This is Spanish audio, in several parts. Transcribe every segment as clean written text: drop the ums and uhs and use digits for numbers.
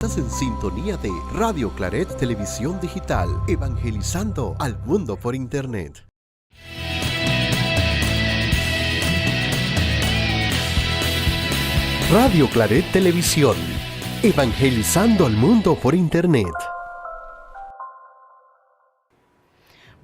Estás en sintonía de Radio Claret Televisión Digital, evangelizando al mundo por Internet. Radio Claret Televisión, evangelizando al mundo por Internet.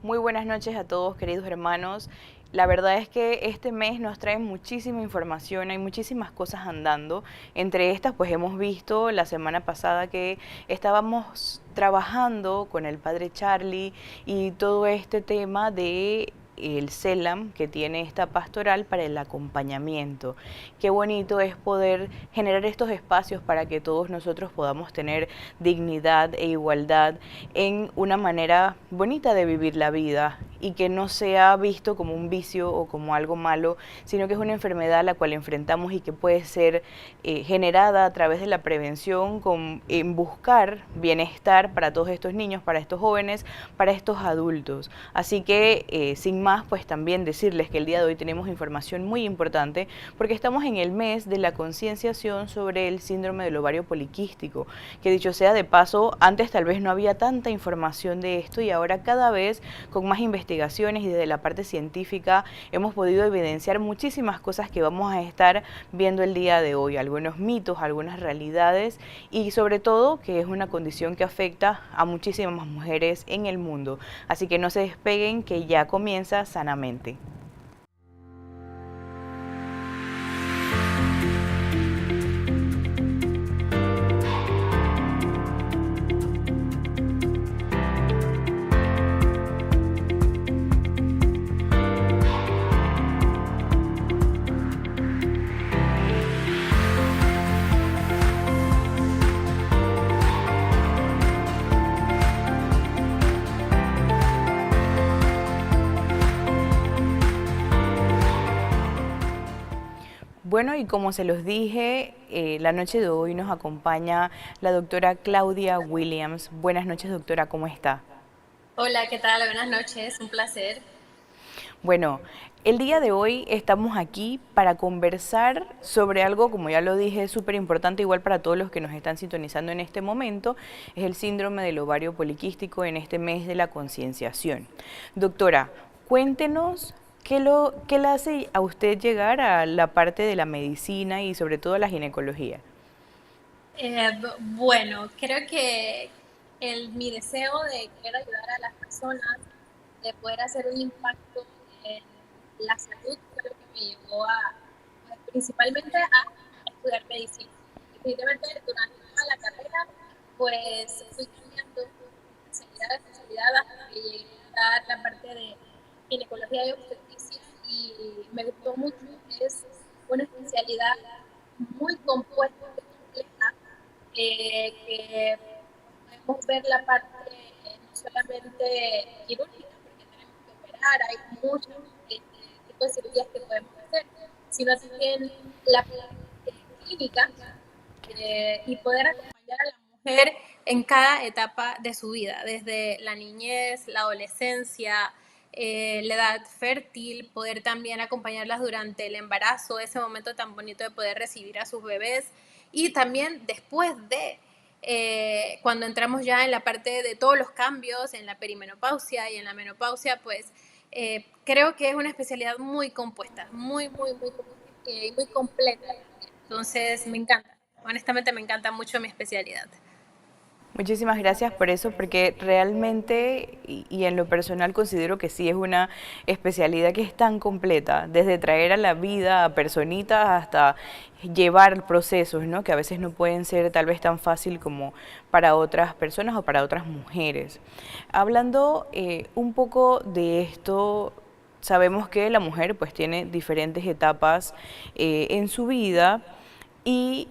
Muy buenas noches a todos, queridos hermanos. La verdad es que este mes nos trae muchísima información, hay muchísimas cosas andando. Entre estas, pues hemos visto la semana pasada que estábamos trabajando con el padre Charlie y todo este tema de el CELAM que tiene esta pastoral para el acompañamiento. Qué bonito es poder generar estos espacios para que todos nosotros podamos tener dignidad e igualdad en una manera bonita de vivir la vida y que no sea visto como un vicio o como algo malo, sino que es una enfermedad a la cual enfrentamos y que puede ser generada a través de la prevención en buscar bienestar para todos estos niños, para estos jóvenes, para estos adultos. Así que sin más, pues también decirles que el día de hoy tenemos información muy importante porque estamos en el mes de la concienciación sobre el síndrome del ovario poliquístico, que dicho sea de paso, antes tal vez no había tanta información de esto y ahora cada vez con más investigaciones y desde la parte científica hemos podido evidenciar muchísimas cosas que vamos a estar viendo el día de hoy, algunos mitos, algunas realidades y sobre todo que es una condición que afecta a muchísimas mujeres en el mundo. Así que no se despeguen, que ya comienza Sanamente. Bueno, y como se los dije, la noche de hoy nos acompaña la doctora Claudia Williams. Buenas noches, doctora, ¿cómo está? Hola, ¿qué tal? Buenas noches, un placer. Bueno, el día de hoy estamos aquí para conversar sobre algo, como ya lo dije, súper importante, igual para todos los que nos están sintonizando en este momento, es el síndrome del ovario poliquístico en este mes de la concienciación. Doctora, cuéntenos ¿qué le hace a usted llegar a la parte de la medicina y sobre todo a la ginecología? Bueno, creo que mi deseo de querer ayudar a las personas, de poder hacer un impacto en la salud, fue lo que me llevó pues, principalmente a estudiar medicina. Definitivamente durante toda la carrera, pues fui cambiando de especialidad hasta que llegué a dar la parte de ginecología y obstetricia y me gustó mucho. Es una especialidad muy compuesta, muy compleja, que podemos ver la parte no solamente quirúrgica, porque tenemos que operar, hay muchos tipos de cirugías que podemos hacer, sino también la parte clínica y poder acompañar a la mujer en cada etapa de su vida, desde la niñez, la adolescencia, la edad fértil, poder también acompañarlas durante el embarazo, ese momento tan bonito de poder recibir a sus bebés y también después de cuando entramos ya en la parte de todos los cambios, en la perimenopausia y en la menopausia, pues creo que es una especialidad muy compuesta, muy completa. Entonces me encanta, honestamente me encanta mucho mi especialidad. Muchísimas gracias por eso, porque realmente y en lo personal considero que sí es una especialidad que es tan completa, desde traer a la vida a personitas hasta llevar procesos, ¿no? Que a veces no pueden ser tal vez tan fácil como para otras personas o para otras mujeres. Hablando un poco de esto, sabemos que la mujer pues tiene diferentes etapas en su vida y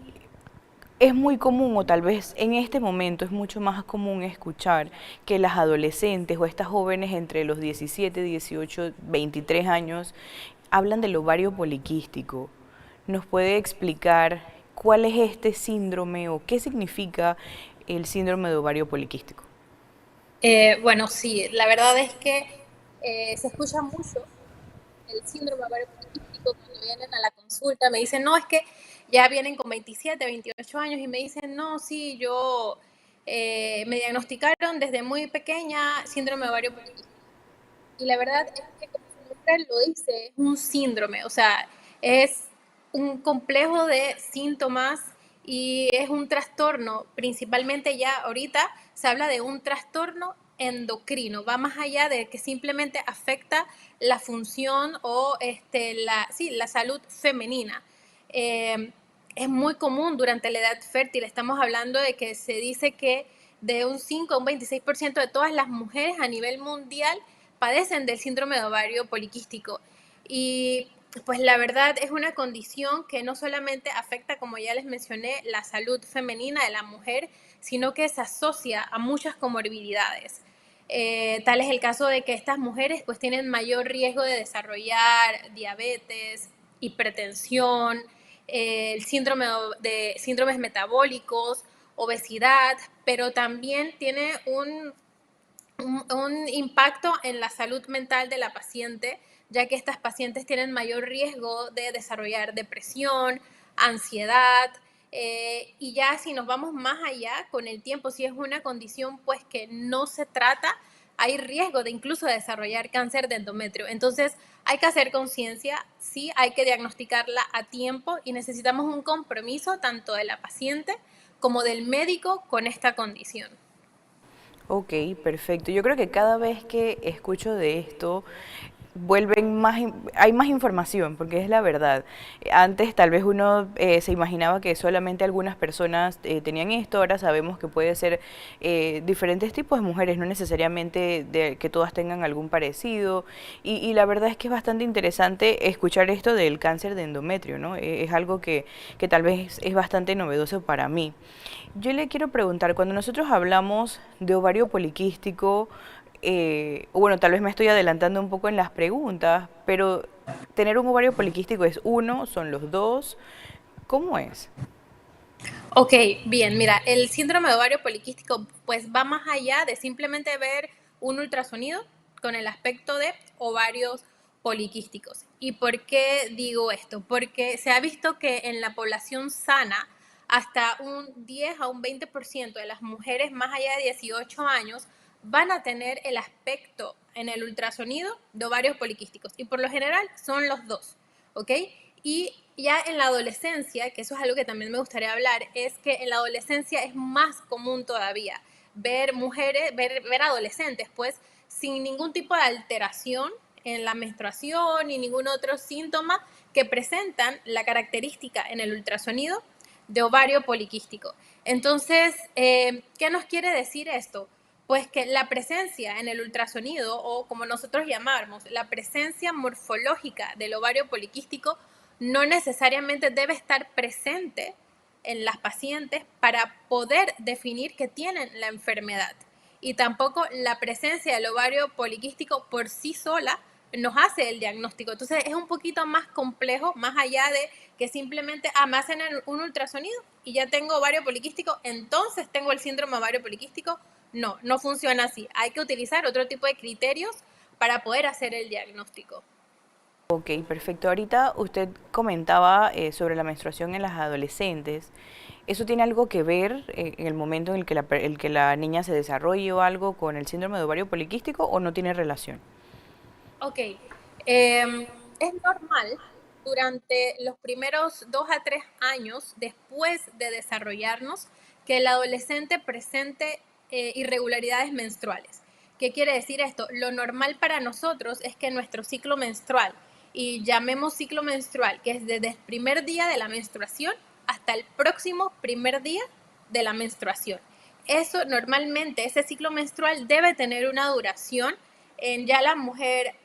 es muy común, o tal vez en este momento es mucho más común escuchar que las adolescentes o estas jóvenes entre los 17, 18, 23 años hablan del ovario poliquístico. ¿Nos puede explicar cuál es este síndrome o qué significa el síndrome de ovario poliquístico? Bueno, sí, la verdad es que se escucha mucho el síndrome ovario poliquístico poliquístico, cuando vienen a la consulta, me dicen, no, es que ya vienen con 27, 28 años y me dicen, no, sí, yo me diagnosticaron desde muy pequeña síndrome de ovario poliquístico. Y la verdad es que, como su nombre lo dice, es un síndrome, o sea, es un complejo de síntomas y es un trastorno. Principalmente ya ahorita se habla de un trastorno endocrino, va más allá de que simplemente afecta la función o la salud femenina. Eh, es muy común durante la edad fértil, estamos hablando de que se dice que de un 5 a un 26% de todas las mujeres a nivel mundial padecen del síndrome de ovario poliquístico. Y pues la verdad es una condición que no solamente afecta, como ya les mencioné, la salud femenina de la mujer, sino que se asocia a muchas comorbilidades. Tal es el caso de que estas mujeres pues tienen mayor riesgo de desarrollar diabetes, hipertensión, el síndrome de síndromes metabólicos, obesidad, pero también tiene un impacto en la salud mental de la paciente, ya que estas pacientes tienen mayor riesgo de desarrollar depresión, ansiedad, y ya si nos vamos más allá con el tiempo, si es una condición pues que no se trata, hay riesgo de incluso desarrollar cáncer de endometrio. Entonces hay que hacer conciencia, sí, hay que diagnosticarla a tiempo y necesitamos un compromiso tanto de la paciente como del médico con esta condición. Ok, perfecto. Yo creo que cada vez que escucho de esto, vuelven más, hay más información, porque es la verdad. Antes tal vez uno se imaginaba que solamente algunas personas tenían esto, ahora sabemos que puede ser diferentes tipos de mujeres, no necesariamente de que todas tengan algún parecido, y la verdad es que es bastante interesante escuchar esto del cáncer de endometrio, ¿no? Es algo que tal vez es bastante novedoso para mí. Yo le quiero preguntar, cuando nosotros hablamos de ovario poliquístico, bueno, tal vez me estoy adelantando un poco en las preguntas, pero tener un ovario poliquístico es uno, son los dos, ¿cómo es? Ok, bien, mira, el síndrome de ovario poliquístico pues va más allá de simplemente ver un ultrasonido con el aspecto de ovarios poliquísticos. ¿Y por qué digo esto? Porque se ha visto que en la población sana hasta un 10 a un 20% de las mujeres más allá de 18 años van a tener el aspecto en el ultrasonido de ovarios poliquísticos y por lo general son los dos, ¿ok? Y ya en la adolescencia, que eso es algo que también me gustaría hablar, es que en la adolescencia es más común todavía ver mujeres, ver adolescentes, pues, sin ningún tipo de alteración en la menstruación ni ningún otro síntoma que presentan la característica en el ultrasonido de ovario poliquístico. Entonces, ¿qué nos quiere decir esto? Pues que la presencia en el ultrasonido, o como nosotros llamamos, la presencia morfológica del ovario poliquístico, no necesariamente debe estar presente en las pacientes para poder definir que tienen la enfermedad. Y tampoco la presencia del ovario poliquístico por sí sola nos hace el diagnóstico. Entonces es un poquito más complejo, más allá de que simplemente me hacen un ultrasonido y ya tengo ovario poliquístico, entonces tengo el síndrome ovario poliquístico. No, no funciona así. Hay que utilizar otro tipo de criterios para poder hacer el diagnóstico. Ok, perfecto. Ahorita usted comentaba sobre la menstruación en las adolescentes. ¿Eso tiene algo que ver en el momento en el que la niña se desarrolle o algo con el síndrome de ovario poliquístico o no tiene relación? Ok, es normal durante los primeros 2 a 3 años después de desarrollarnos que el adolescente presente irregularidades menstruales. ¿Qué quiere decir esto? Lo normal para nosotros es que nuestro ciclo menstrual, y llamemos ciclo menstrual, que es desde el primer día de la menstruación hasta el próximo primer día de la menstruación. Eso normalmente, ese ciclo menstrual debe tener una duración en ya la mujer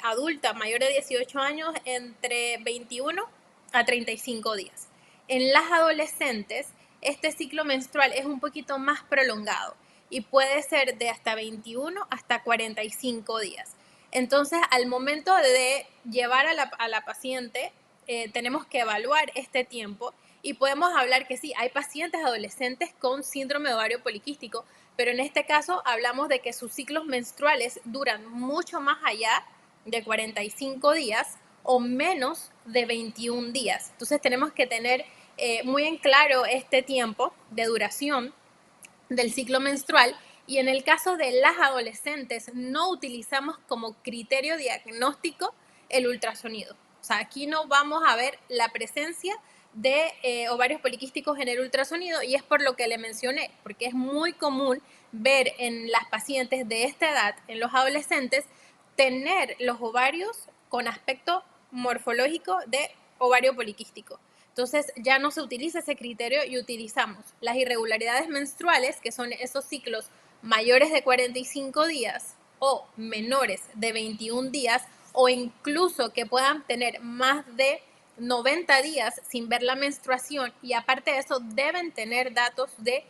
adulta mayor de 18 años entre 21 a 35 días. En las adolescentes, este ciclo menstrual es un poquito más prolongado y puede ser de hasta 21 hasta 45 días. Entonces, al momento de llevar a la paciente, tenemos que evaluar este tiempo y podemos hablar que sí, hay pacientes adolescentes con síndrome de ovario poliquístico, pero en este caso hablamos de que sus ciclos menstruales duran mucho más allá de 45 días o menos de 21 días. Entonces tenemos que tener muy en claro este tiempo de duración del ciclo menstrual, y en el caso de las adolescentes no utilizamos como criterio diagnóstico el ultrasonido. O sea, aquí no vamos a ver la presencia de ovarios poliquísticos en el ultrasonido, y es por lo que le mencioné, porque es muy común ver en las pacientes de esta edad, en los adolescentes, tener los ovarios con aspecto morfológico de ovario poliquístico. Entonces ya no se utiliza ese criterio y utilizamos las irregularidades menstruales, que son esos ciclos mayores de 45 días o menores de 21 días, o incluso que puedan tener más de 90 días sin ver la menstruación, y aparte de eso deben tener datos de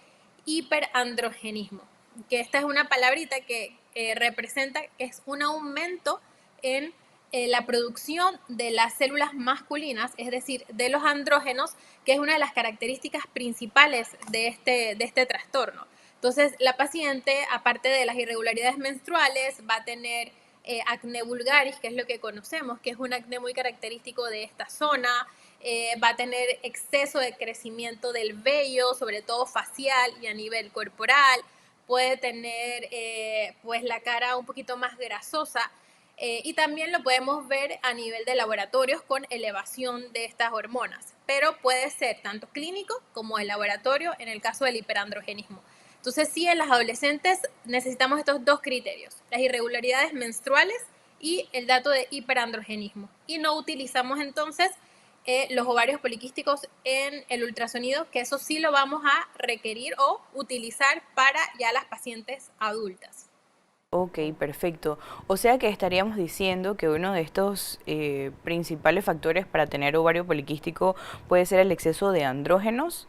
hiperandrogenismo, que esta es una palabrita que representa que es un aumento en la producción de las células masculinas, es decir, de los andrógenos, que es una de las características principales de este trastorno. Entonces, la paciente, aparte de las irregularidades menstruales, va a tener acné vulgaris, que es lo que conocemos, que es un acné muy característico de esta zona. Va a tener exceso de crecimiento del vello, sobre todo facial y a nivel corporal. Puede tener pues la cara un poquito más grasosa. Y también lo podemos ver a nivel de laboratorios con elevación de estas hormonas, pero puede ser tanto clínico como de laboratorio en el caso del hiperandrogenismo. Entonces sí, en las adolescentes necesitamos estos dos criterios, las irregularidades menstruales y el dato de hiperandrogenismo, y no utilizamos entonces los ovarios poliquísticos en el ultrasonido, que eso sí lo vamos a requerir o utilizar para ya las pacientes adultas. Ok, perfecto. O sea que estaríamos diciendo que uno de estos principales factores para tener ovario poliquístico puede ser el exceso de andrógenos.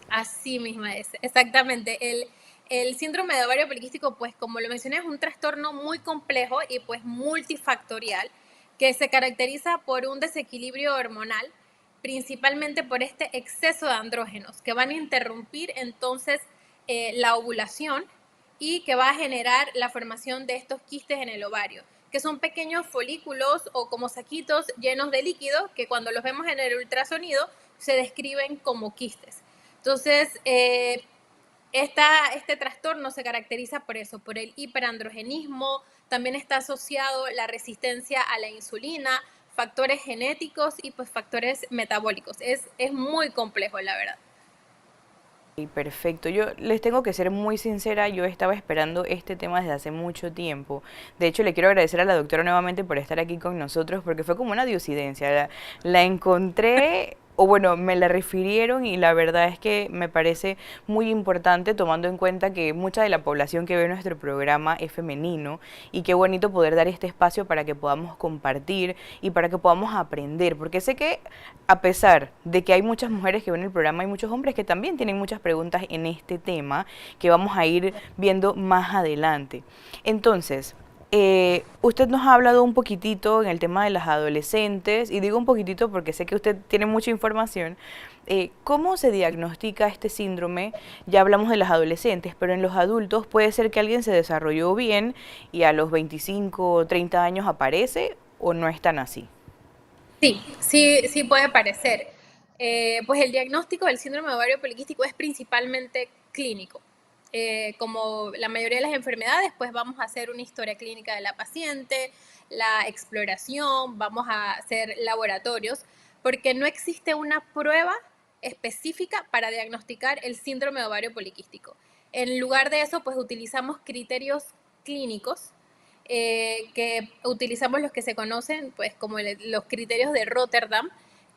Así misma es, exactamente. El síndrome de ovario poliquístico, pues como lo mencioné, es un trastorno muy complejo y pues multifactorial, que se caracteriza por un desequilibrio hormonal, principalmente por este exceso de andrógenos, que van a interrumpir entonces la ovulación, y que va a generar la formación de estos quistes en el ovario, que son pequeños folículos o como saquitos llenos de líquido, que cuando los vemos en el ultrasonido se describen como quistes. Entonces, este trastorno se caracteriza por eso, por el hiperandrogenismo. También está asociado la resistencia a la insulina, factores genéticos y pues factores metabólicos. Es muy complejo, la verdad. Perfecto, yo les tengo que ser muy sincera, yo estaba esperando este tema desde hace mucho tiempo. De hecho, le quiero agradecer a la doctora nuevamente por estar aquí con nosotros, porque fue como una diosidencia. La encontré, o bueno, me la refirieron, y la verdad es que me parece muy importante, tomando en cuenta que mucha de la población que ve nuestro programa es femenino, y qué bonito poder dar este espacio para que podamos compartir y para que podamos aprender, porque sé que a pesar de que hay muchas mujeres que ven el programa, hay muchos hombres que también tienen muchas preguntas en este tema que vamos a ir viendo más adelante. Entonces, usted nos ha hablado un poquitito en el tema de las adolescentes, y digo un poquitito porque sé que usted tiene mucha información. ¿Cómo se diagnostica este síndrome? Ya hablamos de las adolescentes, pero en los adultos puede ser que alguien se desarrolló bien y a los 25 o 30 años aparece, o no es tan así. Sí puede parecer. Pues el diagnóstico del síndrome de ovario poliquístico es principalmente clínico. Como la mayoría de las enfermedades, pues vamos a hacer una historia clínica de la paciente, la exploración, vamos a hacer laboratorios, porque no existe una prueba específica para diagnosticar el síndrome de ovario poliquístico. En lugar de eso, pues utilizamos criterios clínicos, que utilizamos los que se conocen pues como los criterios de Rotterdam,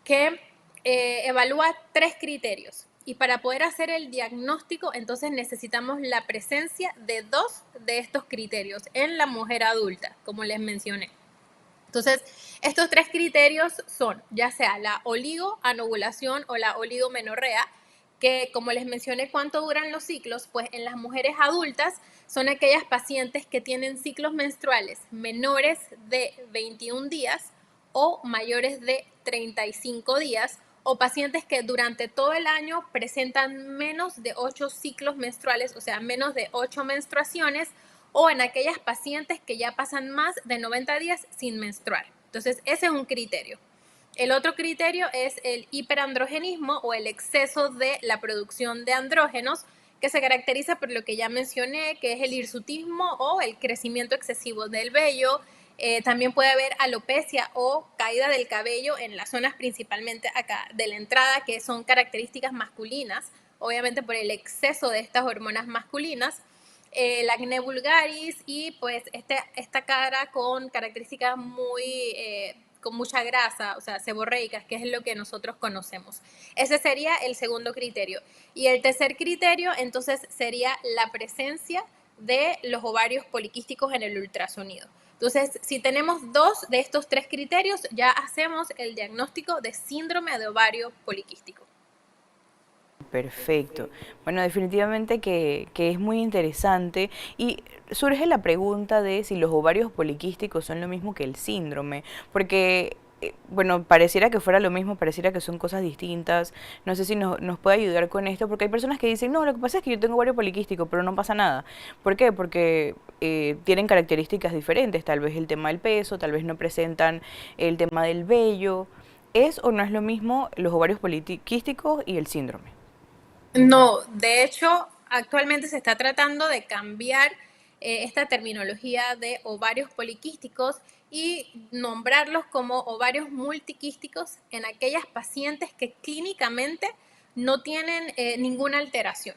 que evalúa 3 criterios. Y para poder hacer el diagnóstico, entonces necesitamos la presencia de 2 de estos criterios en la mujer adulta, como les mencioné. Entonces, estos 3 criterios son ya sea la oligoanovulación o la oligomenorrea, que como les mencioné cuánto duran los ciclos, pues en las mujeres adultas son aquellas pacientes que tienen ciclos menstruales menores de 21 días o mayores de 35 días, o pacientes que durante todo el año presentan menos de 8 ciclos menstruales, o sea, menos de 8 menstruaciones, o en aquellas pacientes que ya pasan más de 90 días sin menstruar. Entonces, ese es un criterio. El otro criterio es el hiperandrogenismo o el exceso de la producción de andrógenos, que se caracteriza por lo que ya mencioné, que es el hirsutismo o el crecimiento excesivo del vello. También puede haber alopecia o caída del cabello en las zonas principalmente acá de la entrada, que son características masculinas, obviamente por el exceso de estas hormonas masculinas. El acné vulgaris y pues esta cara con características con mucha grasa, o sea, seborreicas, que es lo que nosotros conocemos. Ese sería el segundo criterio. Y el tercer criterio, entonces, sería la presencia de los ovarios poliquísticos en el ultrasonido. Entonces, si tenemos 2 de estos 3 criterios, ya hacemos el diagnóstico de síndrome de ovario poliquístico. Perfecto. Bueno, definitivamente que es muy interesante y surge la pregunta de si los ovarios poliquísticos son lo mismo que el síndrome, porque, bueno, pareciera que fuera lo mismo, pareciera que son cosas distintas. No sé si nos puede ayudar con esto, porque hay personas que dicen, no, lo que pasa es que yo tengo ovario poliquístico, pero no pasa nada. ¿Por qué? Porque tienen características diferentes, tal vez el tema del peso, tal vez no presentan el tema del vello. ¿Es o no es lo mismo los ovarios poliquísticos y el síndrome? No, de hecho, actualmente se está tratando de cambiar esta terminología de ovarios poliquísticos y nombrarlos como ovarios multiquísticos en aquellas pacientes que clínicamente no tienen ninguna alteración.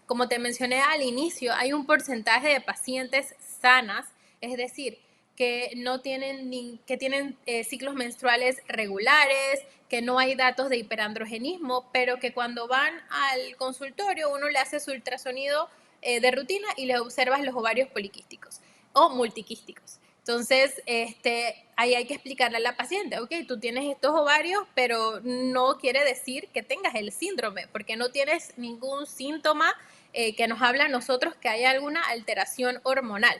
Como te mencioné al inicio, hay un porcentaje de pacientes sanas, es decir, que no tienen, que tienen ciclos menstruales regulares, que no hay datos de hiperandrogenismo, pero que cuando van al consultorio uno le hace su ultrasonido de rutina y le observas los ovarios poliquísticos o multiquísticos. Entonces, ahí hay que explicarle a la paciente, ok, tú tienes estos ovarios, pero no quiere decir que tengas el síndrome, porque no tienes ningún síntoma que nos habla a nosotros que hay alguna alteración hormonal.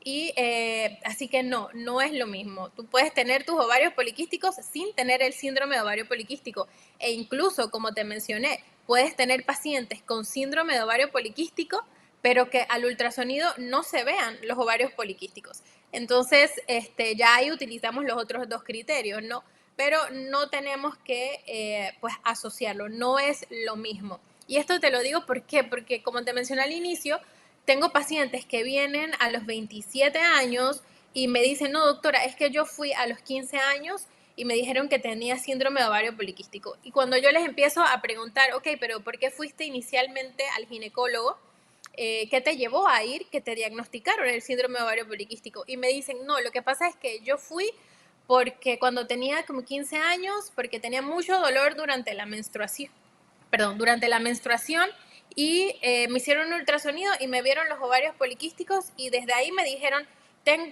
Y así que no es lo mismo. Tú puedes tener tus ovarios poliquísticos sin tener el síndrome de ovario poliquístico. E incluso, como te mencioné, puedes tener pacientes con síndrome de ovario poliquístico, pero que al ultrasonido no se vean los ovarios poliquísticos. Entonces, ya ahí utilizamos los otros 2 criterios, ¿no? Pero no tenemos que pues asociarlo, no es lo mismo. Y esto te lo digo ¿por qué? Porque como te mencioné al inicio, tengo pacientes que vienen a los 27 años y me dicen, no, doctora, es que yo fui a los 15 años y me dijeron que tenía síndrome de ovario poliquístico. Y cuando yo les empiezo a preguntar, ok, pero ¿por qué fuiste inicialmente al ginecólogo? ¿Qué te llevó a ir? Que te diagnosticaron el síndrome de ovario poliquístico. Y me dicen, no, lo que pasa es que yo fui porque cuando tenía como 15 años, porque tenía mucho dolor durante la menstruación, y me hicieron un ultrasonido y me vieron los ovarios poliquísticos y desde ahí me dijeron,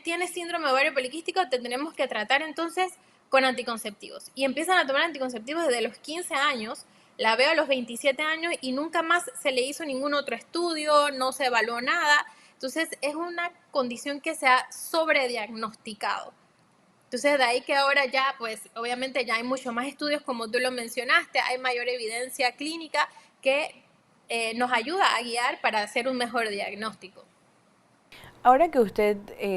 tienes síndrome de ovario poliquístico, te tenemos que tratar entonces con anticonceptivos. Y empiezan a tomar anticonceptivos desde los 15 años, la veo a los 27 años y nunca más se le hizo ningún otro estudio, no se evaluó nada. Entonces es una condición que se ha sobrediagnosticado. Entonces, de ahí que ahora ya, pues obviamente ya hay mucho más estudios, como tú lo mencionaste, hay mayor evidencia clínica que nos ayuda a guiar para hacer un mejor diagnóstico. Ahora que usted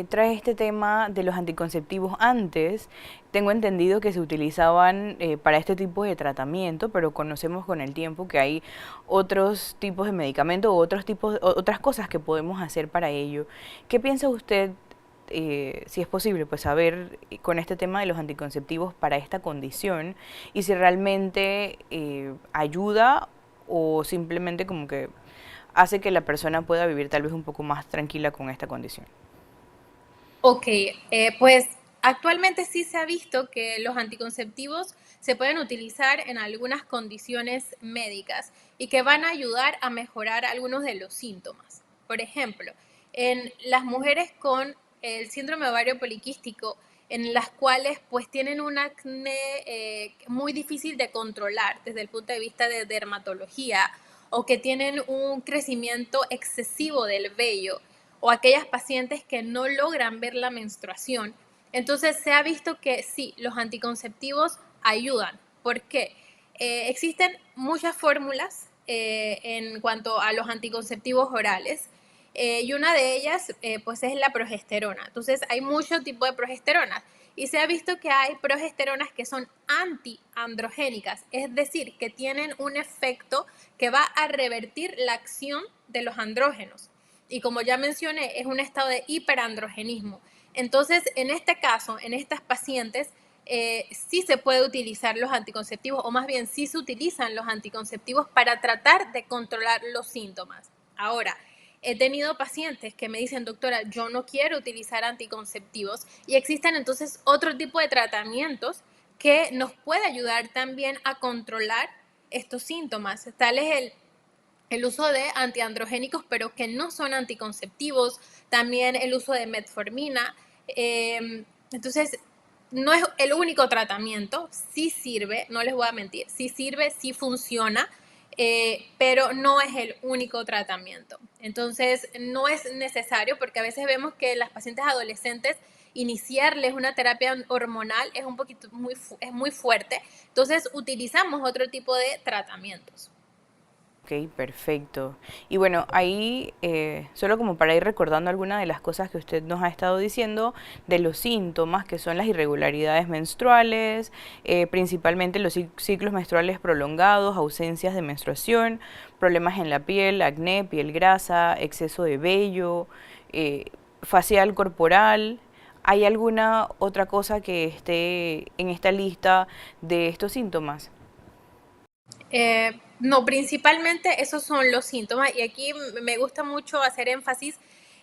trae este tema de los anticonceptivos antes, tengo entendido que se utilizaban para este tipo de tratamiento, pero conocemos con el tiempo que hay otros tipos de medicamentos o otras cosas que podemos hacer para ello. ¿Qué piensa usted, si es posible, pues saber con este tema de los anticonceptivos para esta condición y si realmente ayuda o simplemente como que hace que la persona pueda vivir tal vez un poco más tranquila con esta condición? Ok, pues actualmente sí se ha visto que los anticonceptivos se pueden utilizar en algunas condiciones médicas y que van a ayudar a mejorar algunos de los síntomas. Por ejemplo, en las mujeres con el síndrome ovario poliquístico, en las cuales pues tienen un acné muy difícil de controlar desde el punto de vista de dermatología o que tienen un crecimiento excesivo del vello o aquellas pacientes que no logran ver la menstruación. Entonces se ha visto que sí, los anticonceptivos ayudan. ¿Por qué? Existen muchas fórmulas en cuanto a los anticonceptivos orales. Y una de ellas pues es la progesterona. Entonces hay muchos tipos de progesterona y se ha visto que hay progesteronas que son antiandrogénicas, es decir, que tienen un efecto que va a revertir la acción de los andrógenos. Y como ya mencioné, es un estado de hiperandrogenismo. Entonces, en este caso, en estas pacientes, sí se puede utilizar los anticonceptivos, o más bien sí se utilizan los anticonceptivos para tratar de controlar los síntomas. Ahora, he tenido pacientes que me dicen, doctora, yo no quiero utilizar anticonceptivos, y existen entonces otro tipo de tratamientos que nos puede ayudar también a controlar estos síntomas. Tal es el uso de antiandrogénicos, pero que no son anticonceptivos, también el uso de metformina. Entonces, no es el único tratamiento, sí sirve, no les voy a mentir, sí sirve, sí funciona, pero no es el único tratamiento. Entonces, no es necesario, porque a veces vemos que las pacientes adolescentes iniciarles una terapia hormonal es un poquito es muy fuerte. Entonces, utilizamos otro tipo de tratamientos. Ok, perfecto. Y bueno, ahí, solo como para ir recordando algunas de las cosas que usted nos ha estado diciendo, de los síntomas, que son las irregularidades menstruales, principalmente los ciclos menstruales prolongados, ausencias de menstruación, problemas en la piel, acné, piel grasa, exceso de vello, facial corporal. ¿Hay alguna otra cosa que esté en esta lista de estos síntomas? No, principalmente esos son los síntomas, y aquí me gusta mucho hacer énfasis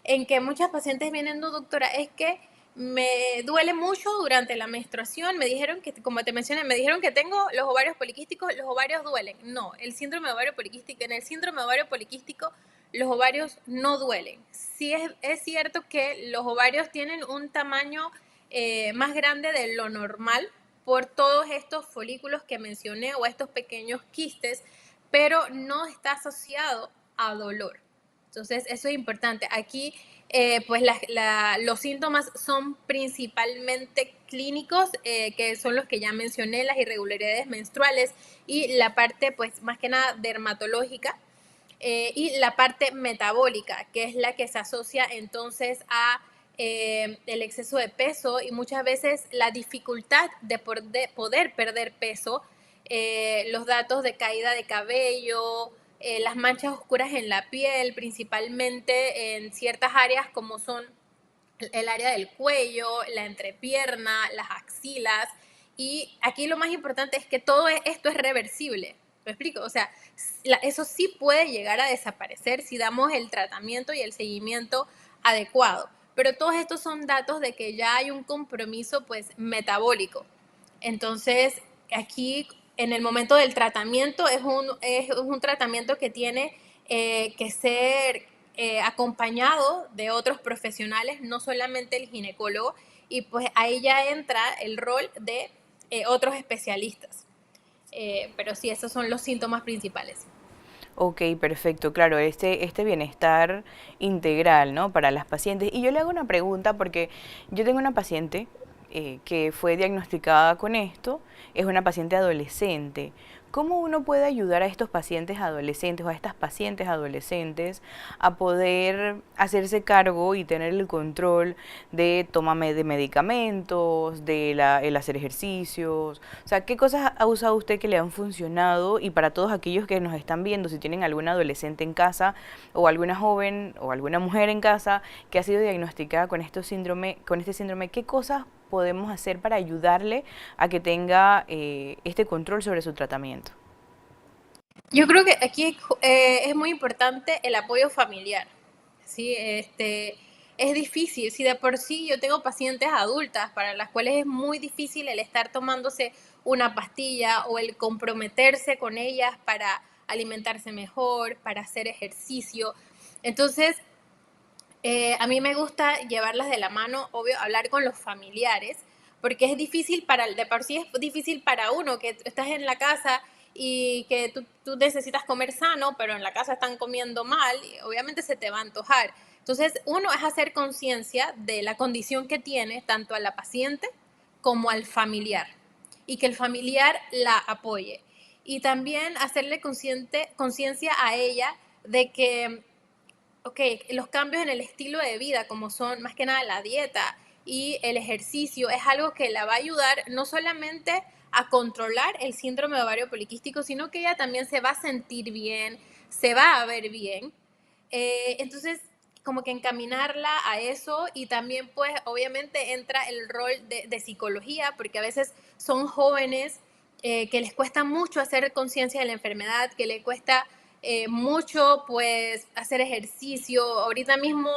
en que muchas pacientes vienen, no, doctora, es que me duele mucho durante la menstruación, me dijeron que, como te mencioné, me dijeron que tengo los ovarios poliquísticos, los ovarios duelen. No, el síndrome de ovario poliquístico, en el síndrome de ovario poliquístico los ovarios no duelen. Sí es cierto que los ovarios tienen un tamaño más grande de lo normal por todos estos folículos que mencioné o estos pequeños quistes, pero no está asociado a dolor. Entonces, eso es importante. Aquí, pues los síntomas son principalmente clínicos, que son los que ya mencioné, las irregularidades menstruales y la parte, pues, más que nada dermatológica, y la parte metabólica, que es la que se asocia entonces a el exceso de peso y muchas veces la dificultad de poder perder peso, los datos de caída de cabello, las manchas oscuras en la piel, principalmente en ciertas áreas como son el área del cuello, la entrepierna, las axilas. Y aquí lo más importante es que todo esto es reversible. ¿Me explico? O sea, eso sí puede llegar a desaparecer si damos el tratamiento y el seguimiento adecuado. Pero todos estos son datos de que ya hay un compromiso, pues, metabólico. Entonces, aquí en el momento del tratamiento es un tratamiento que tiene que ser acompañado de otros profesionales, no solamente el ginecólogo, y pues ahí ya entra el rol de otros especialistas. Pero sí, esos son los síntomas principales. Ok, perfecto, claro, este bienestar integral, ¿no? Para las pacientes. Y yo le hago una pregunta porque yo tengo una paciente que fue diagnosticada con esto, es una paciente adolescente. ¿Cómo uno puede ayudar a estos pacientes adolescentes o a estas pacientes adolescentes a poder hacerse cargo y tener el control de toma de medicamentos, de el hacer ejercicios? O sea, ¿qué cosas ha usado usted que le han funcionado? Y para todos aquellos que nos están viendo, si tienen alguna adolescente en casa o alguna joven o alguna mujer en casa que ha sido diagnosticada con este síndrome, ¿qué cosas podemos hacer para ayudarle a que tenga este control sobre su tratamiento? Yo creo que aquí es muy importante el apoyo familiar, ¿sí? Es difícil, si de por sí yo tengo pacientes adultas para las cuales es muy difícil el estar tomándose una pastilla o el comprometerse con ellas para alimentarse mejor, para hacer ejercicio. Entonces, a mí me gusta llevarlas de la mano, obvio, hablar con los familiares, porque es difícil de por sí es difícil para uno, que estás en la casa y que tú necesitas comer sano, pero en la casa están comiendo mal, y obviamente se te va a antojar. Entonces, uno es hacer conciencia de la condición que tiene, tanto a la paciente como al familiar, y que el familiar la apoye. Y también hacerle conciencia a ella de que ok, los cambios en el estilo de vida, como son más que nada la dieta, y el ejercicio es algo que la va a ayudar no solamente a controlar el síndrome de ovario poliquístico, sino que ella también se va a sentir bien, se va a ver bien. Entonces, como que encaminarla a eso, y también pues obviamente entra el rol de psicología, porque a veces son jóvenes que les cuesta mucho hacer conciencia de la enfermedad, que les cuesta mucho pues hacer ejercicio. Ahorita mismo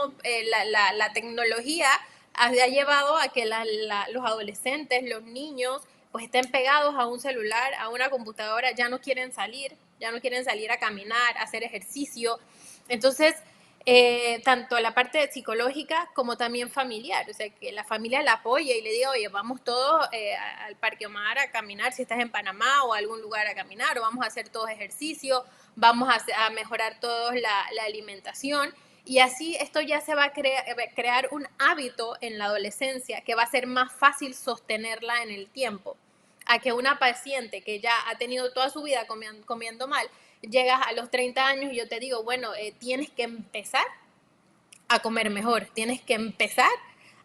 la tecnología ha llevado a que los adolescentes, los niños, pues estén pegados a un celular, a una computadora, ya no quieren salir a caminar, a hacer ejercicio. Entonces, tanto la parte psicológica como también familiar, o sea, que la familia la apoye y le diga, oye, vamos todos al Parque Omar a caminar, si estás en Panamá, o a algún lugar a caminar, o vamos a hacer todos ejercicio, vamos a mejorar todos la alimentación, y así esto ya se va a crear un hábito en la adolescencia que va a ser más fácil sostenerla en el tiempo, a que una paciente que ya ha tenido toda su vida comiendo mal, llegas a los 30 años y yo te digo, bueno, tienes que empezar a comer mejor, tienes que empezar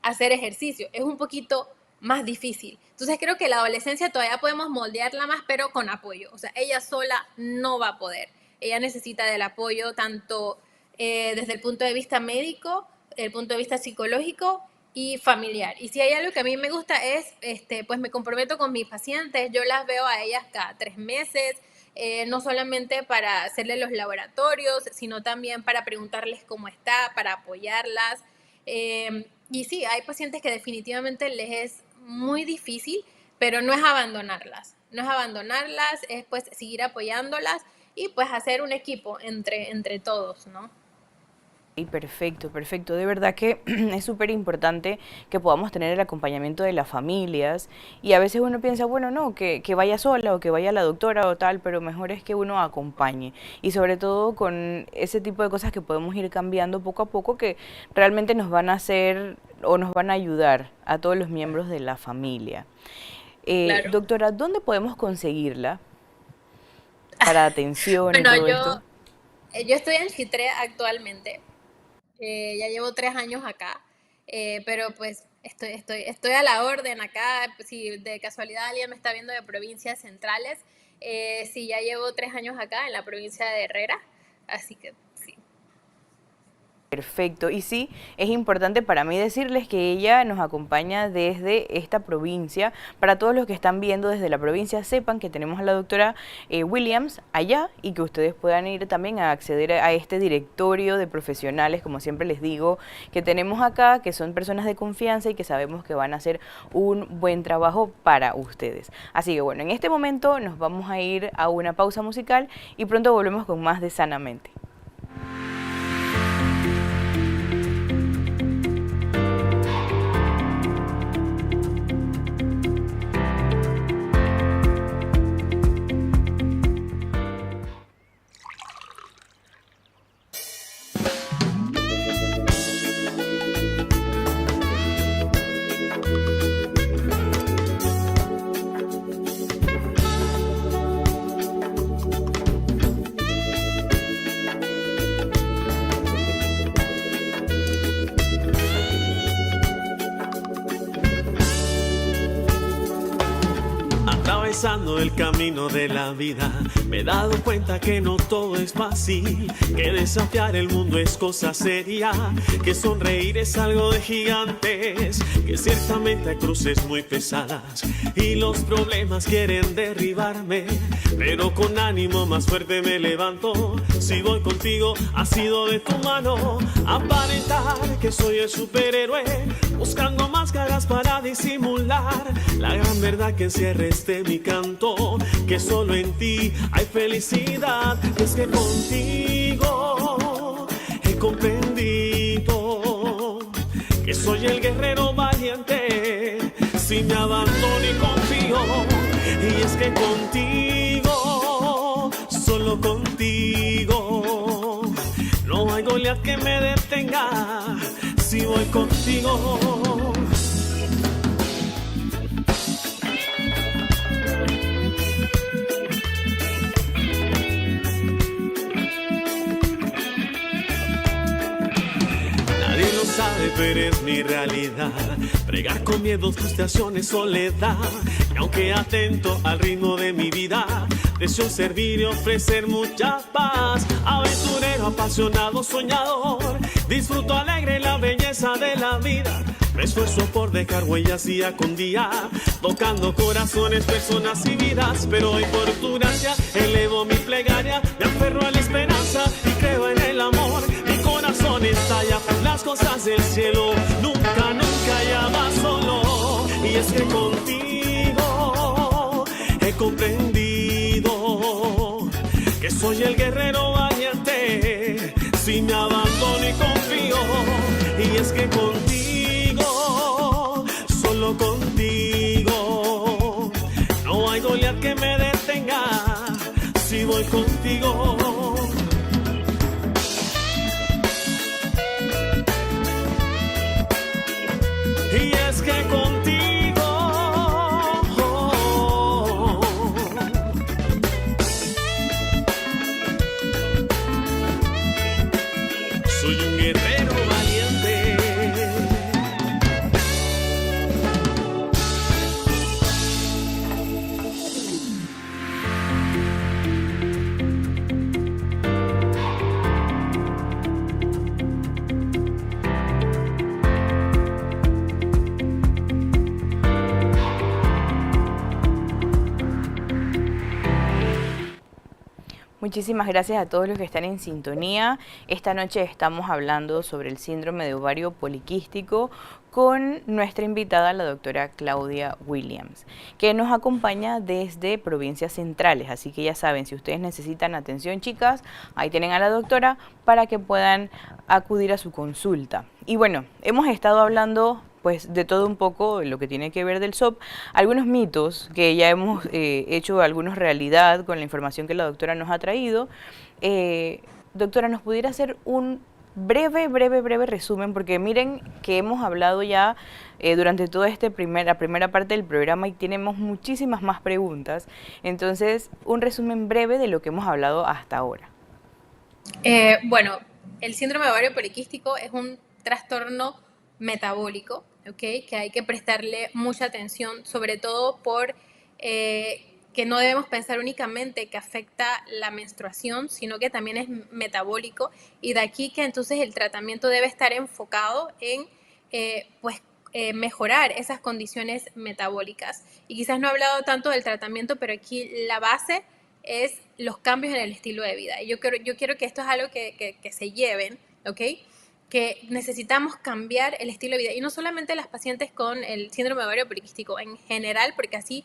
a hacer ejercicio. Es un poquito más difícil. Entonces creo que la adolescencia todavía podemos moldearla más, pero con apoyo. O sea, ella sola no va a poder. Ella necesita del apoyo tanto desde el punto de vista médico, el punto de vista psicológico y familiar. Y si hay algo que a mí me gusta es, pues me comprometo con mis pacientes, yo las veo a ellas cada 3 meses, no solamente para hacerle los laboratorios, sino también para preguntarles cómo está, para apoyarlas. Y sí, hay pacientes que definitivamente les es muy difícil, pero no es abandonarlas. No es abandonarlas, es pues seguir apoyándolas y pues hacer un equipo entre todos, ¿no? Y perfecto, perfecto. De verdad que es súper importante que podamos tener el acompañamiento de las familias, y a veces uno piensa, bueno, no, que vaya sola o que vaya la doctora o tal, pero mejor es que uno acompañe, y sobre todo con ese tipo de cosas que podemos ir cambiando poco a poco, que realmente nos van a hacer o nos van a ayudar a todos los miembros de la familia. Claro. Doctora, ¿dónde podemos conseguirla para atención Bueno, y todo esto? yo estoy en Chitré actualmente. Ya llevo 3 años acá, pero pues estoy a la orden acá. Si de casualidad alguien me está viendo de provincias centrales, sí, ya llevo 3 años acá en la provincia de Herrera, así que sí. Perfecto. Y sí, es importante para mí decirles que ella nos acompaña desde esta provincia. Para todos los que están viendo desde la provincia, sepan que tenemos a la doctora Williams allá, y que ustedes puedan ir también a acceder a este directorio de profesionales, como siempre les digo, que tenemos acá, que son personas de confianza y que sabemos que van a hacer un buen trabajo para ustedes. Así que bueno, en este momento nos vamos a ir a una pausa musical y pronto volvemos con más de Sanamente. Atravesando el camino de la vida, me he dado cuenta que no todo es fácil, que desafiar el mundo es cosa seria, que sonreír es algo de gigantes, que ciertamente hay cruces muy pesadas y los problemas quieren derribarme, pero con ánimo más fuerte me levanto. Si voy contigo, ha sido de tu mano, aparentar que soy el superhéroe, buscando máscaras para disimular la gran verdad que encierra mi canto, que solo en ti hay felicidad. Es que contigo he comprendido que soy el guerrero valiente, si me abandono y confío. Y es que contigo, solo contigo, no hay Goliat que me detenga, si voy contigo. de ver es mi realidad. Bregar con miedos, frustraciones, soledad. Y aunque atento al ritmo de mi vida, deseo servir y ofrecer mucha paz. Aventurero, apasionado, soñador, disfruto alegre la belleza de la vida. Me esfuerzo por dejar huellas día con día, tocando corazones, personas y vidas. Pero hoy por tu gracia elevo mi plegaria, me aferro a la esperanza y creo en el amor. Mi corazón estalla por las cosas del cielo, nunca, nunca ya más solo. Y es que contigo he comprendido que soy el guerrero valiente, si me abandono y confío. Y es que contigo, solo contigo, no hay Goliat que me detenga, si voy contigo. Y es que contigo soy un guerrero valiente. Muchísimas gracias a todos los que están en sintonía. Esta noche estamos hablando sobre el síndrome de ovario poliquístico con nuestra invitada, la doctora Claudia Williams, que nos acompaña desde provincias centrales. Así que ya saben, si ustedes necesitan atención, chicas, ahí tienen a la doctora para que puedan acudir a su consulta. Y bueno, hemos estado hablando pues de todo un poco, lo que tiene que ver del SOP, algunos mitos que ya hemos hecho algunos realidad con la información que la doctora nos ha traído. Doctora, ¿nos pudiera hacer un breve resumen? Porque miren que hemos hablado ya durante toda la primera parte del programa y tenemos muchísimas más preguntas. Entonces, un resumen breve de lo que hemos hablado hasta ahora. Bueno, el síndrome de ovario poliquístico es un trastorno metabólico, ¿ok? Que hay que prestarle mucha atención, sobre todo por que no debemos pensar únicamente que afecta la menstruación, sino que también es metabólico, y de aquí que entonces el tratamiento debe estar enfocado en mejorar esas condiciones metabólicas. Y quizás no he hablado tanto del tratamiento, pero aquí la base es los cambios en el estilo de vida. Y yo quiero que esto es algo que se lleven, ¿ok? Que necesitamos cambiar el estilo de vida, y no solamente las pacientes con el síndrome de ovario poliquístico, en general, porque así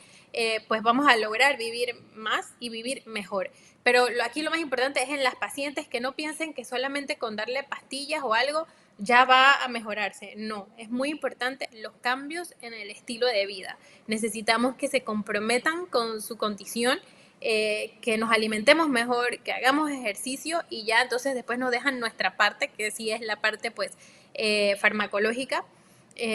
pues vamos a lograr vivir más y vivir mejor. Pero aquí lo más importante es en las pacientes que no piensen que solamente con darle pastillas o algo ya va a mejorarse. No, es muy importante los cambios en el estilo de vida. Necesitamos que se comprometan con su condición, que nos alimentemos mejor, que hagamos ejercicio, y ya entonces después nos dejan nuestra parte, que sí es la parte pues farmacológica,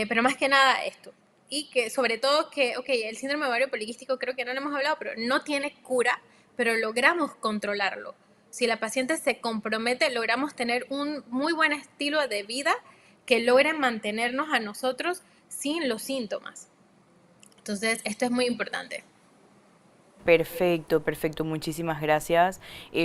pero más que nada esto. Y que sobre todo que, el síndrome de ovario poliquístico creo que no lo hemos hablado, pero no tiene cura, pero logramos controlarlo. Si la paciente se compromete, logramos tener un muy buen estilo de vida que logre mantenernos a nosotros sin los síntomas. Entonces, esto es muy importante. Perfecto, muchísimas gracias.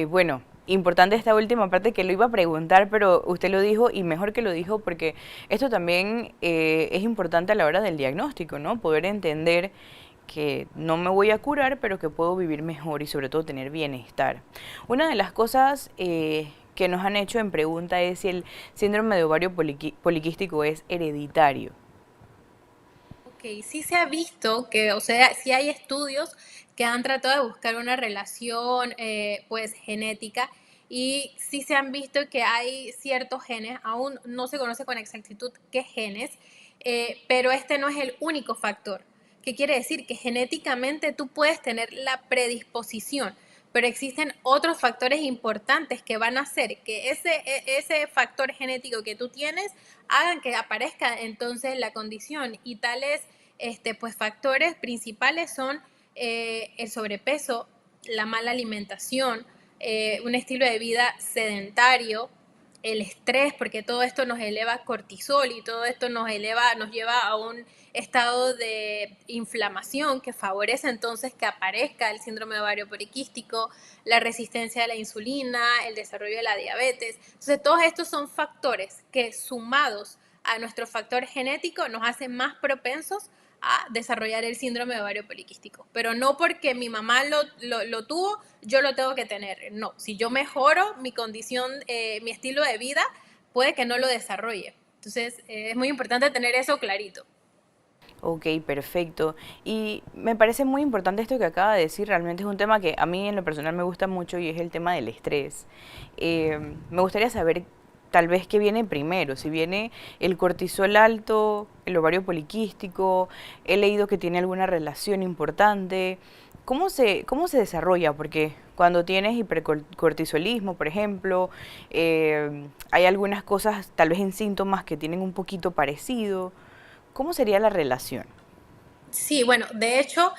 Bueno, importante esta última parte que lo iba a preguntar, pero usted lo dijo y mejor que lo dijo, porque esto también es importante a la hora del diagnóstico, ¿no? Poder entender que no me voy a curar, pero que puedo vivir mejor y sobre todo tener bienestar. Una de las cosas que nos han hecho en pregunta es si el síndrome de ovario poliquístico es hereditario. Ok, sí se ha visto que, o sea, sí hay estudios que han tratado de buscar una relación pues genética, y sí se han visto que hay ciertos genes, aún no se conoce con exactitud qué genes, pero este no es el único factor. ¿Qué quiere decir? Que genéticamente tú puedes tener la predisposición, pero existen otros factores importantes que van a hacer que ese factor genético que tú tienes hagan que aparezca entonces la condición, y tales pues factores principales son el sobrepeso, la mala alimentación, un estilo de vida sedentario, el estrés, porque todo esto nos eleva cortisol y todo esto nos lleva a un estado de inflamación que favorece entonces que aparezca el síndrome de ovario poliquístico, la resistencia a la insulina, el desarrollo de la diabetes. Entonces, todos estos son factores que, sumados a nuestro factor genético, nos hacen más propensos a desarrollar el síndrome de ovario poliquístico. Pero no porque mi mamá lo tuvo, yo lo tengo que tener. No, si yo mejoro mi condición, mi estilo de vida, puede que no lo desarrolle. Entonces, es muy importante tener eso clarito. Ok, perfecto. Y me parece muy importante esto que acaba de decir, realmente es un tema que a mí en lo personal me gusta mucho y es el tema del estrés. Me gustaría saber tal vez qué viene primero, si viene el cortisol alto, el ovario poliquístico, he leído que tiene alguna relación importante. Cómo se desarrolla? Porque cuando tienes hipercortisolismo, por ejemplo, hay algunas cosas, tal vez en síntomas que tienen un poquito parecido. ¿Cómo sería la relación? Sí, bueno, de hecho,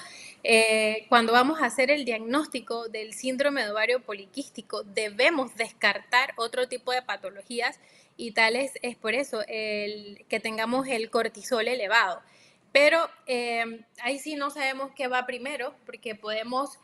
cuando vamos a hacer el diagnóstico del síndrome de ovario poliquístico, debemos descartar otro tipo de patologías y tales es por eso que tengamos el cortisol elevado. Pero ahí sí no sabemos qué va primero, porque podemos,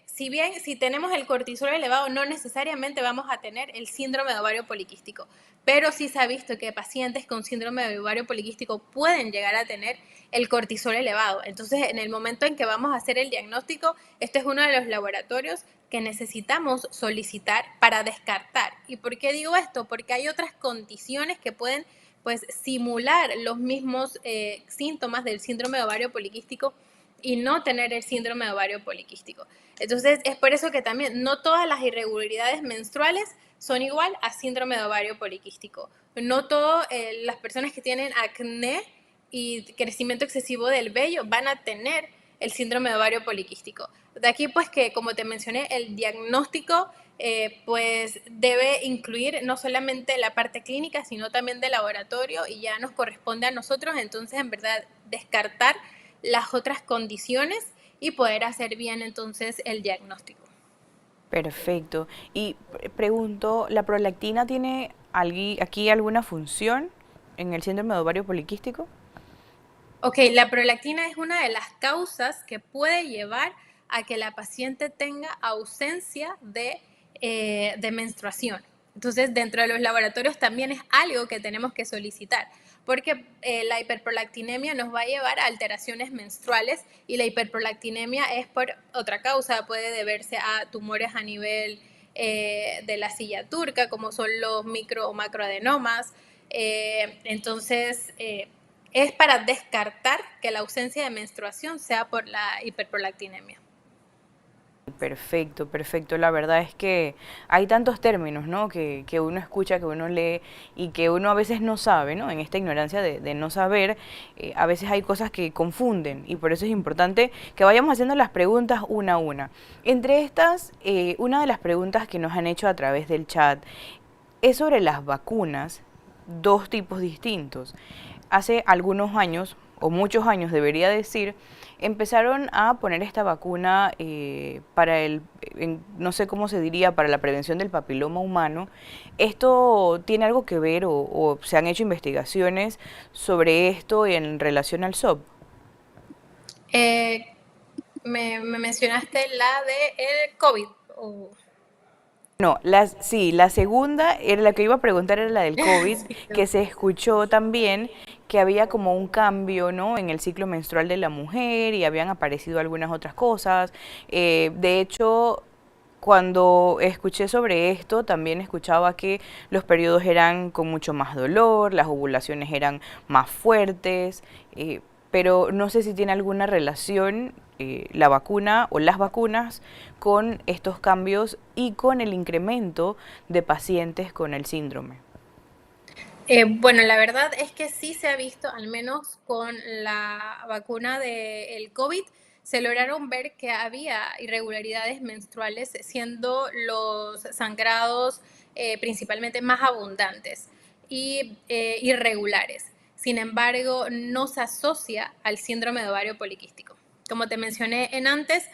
si tenemos el cortisol elevado, no necesariamente vamos a tener el síndrome de ovario poliquístico, pero sí se ha visto que pacientes con síndrome de ovario poliquístico pueden llegar a tener el cortisol elevado. Entonces, en el momento en que vamos a hacer el diagnóstico, este es uno de los laboratorios que necesitamos solicitar para descartar. ¿Y por qué digo esto? Porque hay otras condiciones que pueden pues simular los mismos síntomas del síndrome de ovario poliquístico y no tener el síndrome de ovario poliquístico. Entonces, es por eso que también no todas las irregularidades menstruales son igual a síndrome de ovario poliquístico. No todas las personas que tienen acné y crecimiento excesivo del vello van a tener el síndrome de ovario poliquístico. De aquí, pues, que como te mencioné, el diagnóstico pues debe incluir no solamente la parte clínica, sino también de laboratorio, y ya nos corresponde a nosotros, entonces, en verdad, descartar las otras condiciones y poder hacer bien, entonces, el diagnóstico. Perfecto. Y pregunto, ¿la prolactina tiene aquí alguna función en el síndrome de ovario poliquístico? Ok, la prolactina es una de las causas que puede llevar a que la paciente tenga ausencia de menstruación. Entonces, dentro de los laboratorios también es algo que tenemos que solicitar, porque la hiperprolactinemia nos va a llevar a alteraciones menstruales, y la hiperprolactinemia es por otra causa, puede deberse a tumores a nivel de la silla turca, como son los micro o macroadenomas. Entonces, es para descartar que la ausencia de menstruación sea por la hiperprolactinemia. Perfecto, perfecto. La verdad es que hay tantos términos, ¿no? Que uno escucha, que uno lee y que uno a veces no sabe, ¿no? En esta ignorancia de no saber, a veces hay cosas que confunden y por eso es importante que vayamos haciendo las preguntas una a una. Entre estas, una de las preguntas que nos han hecho a través del chat es sobre las vacunas, dos tipos distintos. Hace algunos años, o muchos años debería decir, empezaron a poner esta vacuna para no sé cómo se diría, para la prevención del papiloma humano. ¿Esto tiene algo que ver o se han hecho investigaciones sobre esto en relación al SOP? Me mencionaste la de el COVID. No, sí, la segunda, era la que iba a preguntar, era la del COVID, Sí, que se escuchó también que había como un cambio, ¿no? En el ciclo menstrual de la mujer y habían aparecido algunas otras cosas. De hecho, cuando escuché sobre esto, también escuchaba que los periodos eran con mucho más dolor, las ovulaciones eran más fuertes, pero no sé si tiene alguna relación la vacuna o las vacunas con estos cambios y con el incremento de pacientes con el síndrome. Bueno, la verdad es que sí se ha visto, al menos con la vacuna del COVID, se lograron ver que había irregularidades menstruales, siendo los sangrados principalmente más abundantes y irregulares. Sin embargo, no se asocia al síndrome de ovario poliquístico. Como te mencioné en antes,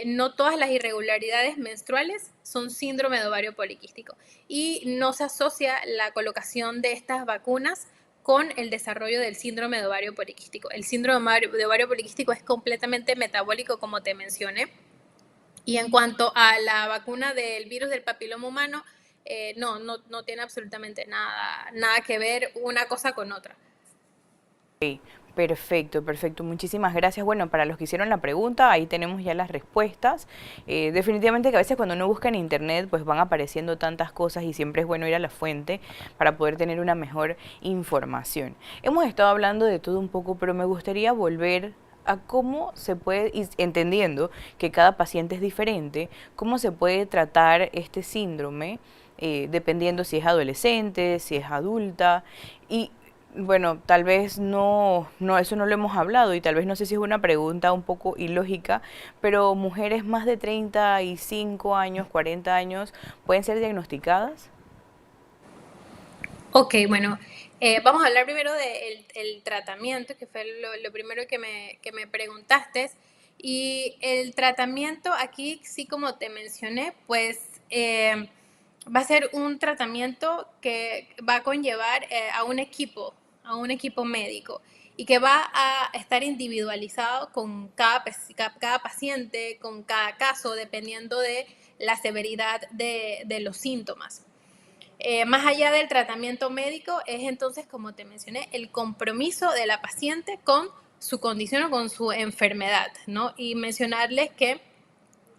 no todas las irregularidades menstruales son síndrome de ovario poliquístico y no se asocia la colocación de estas vacunas con el desarrollo del síndrome de ovario poliquístico. El síndrome de ovario poliquístico es completamente metabólico, como te mencioné. Y en cuanto a la vacuna del virus del papiloma humano, no tiene absolutamente nada que ver una cosa con otra. Ok, perfecto, perfecto. Muchísimas gracias. Bueno, para los que hicieron la pregunta, ahí tenemos ya las respuestas. Definitivamente que a veces cuando uno busca en internet, pues van apareciendo tantas cosas y siempre es bueno ir a la fuente para poder tener una mejor información. Hemos estado hablando de todo un poco, pero me gustaría volver a cómo se puede, entendiendo que cada paciente es diferente, cómo se puede tratar este síndrome, dependiendo si es adolescente, si es adulta, y bueno, tal vez eso no lo hemos hablado y tal vez no sé si es una pregunta un poco ilógica, pero mujeres más de 35 años, 40 años, ¿pueden ser diagnosticadas? Ok, bueno, vamos a hablar primero del tratamiento, que fue lo primero que me preguntaste. Y el tratamiento aquí, sí, como te mencioné, pues va a ser un tratamiento que va a conllevar a un equipo médico y que va a estar individualizado con cada paciente, con cada caso, dependiendo de la severidad de los síntomas. Más allá del tratamiento médico es entonces, como te mencioné, el compromiso de la paciente con su condición o con su enfermedad, ¿no? Y mencionarles que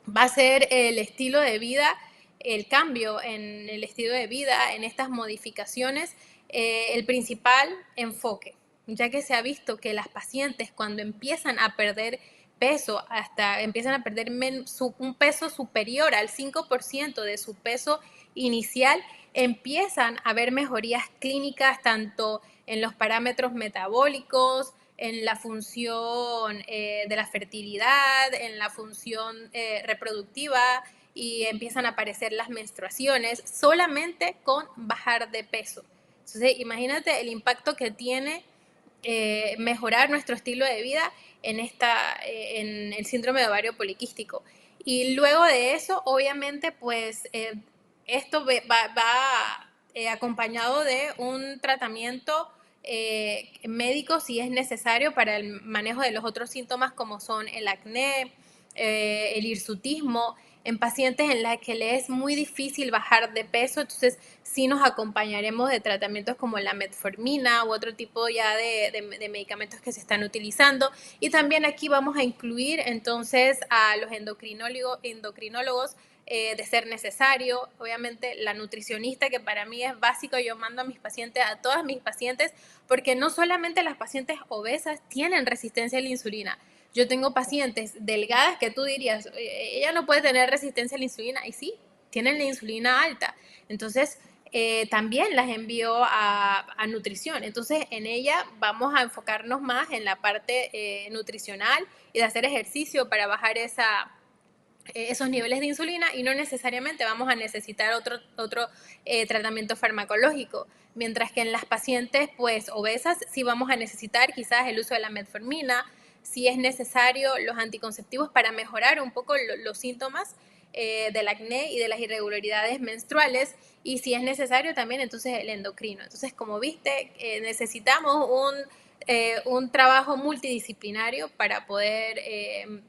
va a ser el estilo de vida, el cambio en el estilo de vida, en estas modificaciones, el principal enfoque, ya que se ha visto que las pacientes cuando empiezan a perder peso, hasta empiezan a perder un peso superior al 5% de su peso inicial, empiezan a ver mejorías clínicas tanto en los parámetros metabólicos, en la función de la fertilidad, en la función reproductiva, y empiezan a aparecer las menstruaciones solamente con bajar de peso. Entonces, imagínate el impacto que tiene mejorar nuestro estilo de vida en el síndrome de ovario poliquístico. Y luego de eso, obviamente, pues esto va acompañado de un tratamiento médico si es necesario para el manejo de los otros síntomas como son el acné, el hirsutismo, en pacientes en las que le es muy difícil bajar de peso. Entonces sí nos acompañaremos de tratamientos como la metformina u otro tipo ya de medicamentos que se están utilizando. Y también aquí vamos a incluir entonces a los endocrinólogos de ser necesario, obviamente la nutricionista, que para mí es básico. Yo mando a mis pacientes, a todas mis pacientes, porque no solamente las pacientes obesas tienen resistencia a la insulina. Yo tengo pacientes delgadas que tú dirías, ella no puede tener resistencia a la insulina, y sí, tienen la insulina alta. Entonces, también las envío a nutrición. Entonces, en ella vamos a enfocarnos más en la parte nutricional y de hacer ejercicio para bajar esos niveles de insulina, y no necesariamente vamos a necesitar otro tratamiento farmacológico. Mientras que en las pacientes pues obesas sí vamos a necesitar quizás el uso de la metformina, si es necesario los anticonceptivos para mejorar un poco los síntomas del acné y de las irregularidades menstruales, y si es necesario también entonces el endocrino. Entonces, como viste, necesitamos un trabajo multidisciplinario para poder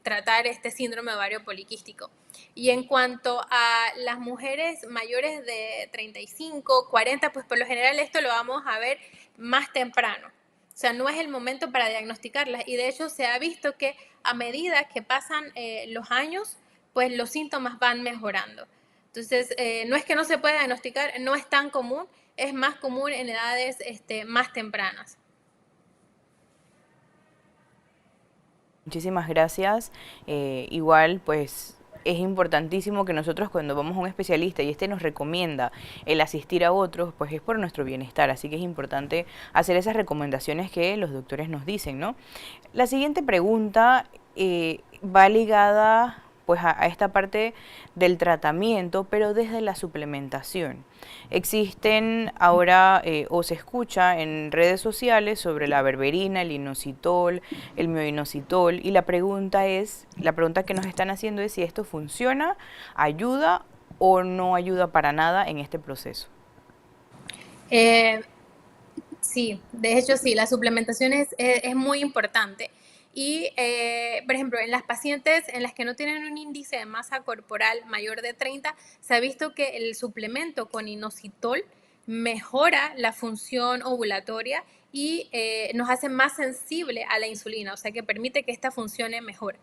tratar este síndrome ovario poliquístico. Y en cuanto a las mujeres mayores de 35, 40, pues por lo general esto lo vamos a ver más temprano. O sea, no es el momento para diagnosticarlas, y de hecho se ha visto que a medida que pasan los años, pues los síntomas van mejorando. Entonces, no es que no se pueda diagnosticar, no es tan común, es más común en edades más tempranas. Muchísimas gracias. Igual, pues es importantísimo que nosotros cuando vamos a un especialista y este nos recomienda el asistir a otros, pues es por nuestro bienestar. Así que es importante hacer esas recomendaciones que los doctores nos dicen, ¿no? La siguiente pregunta va ligada pues a esta parte del tratamiento, pero desde la suplementación. Existen ahora o se escucha en redes sociales sobre la berberina, el inositol, el mioinositol, y la pregunta que nos están haciendo es si esto funciona, ayuda o no ayuda para nada en este proceso. Sí, de hecho sí, la suplementación es muy importante. Y, por ejemplo, en las pacientes en las que no tienen un índice de masa corporal mayor de 30, se ha visto que el suplemento con inositol mejora la función ovulatoria y nos hace más sensible a la insulina, o sea que permite que esta funcione mejor.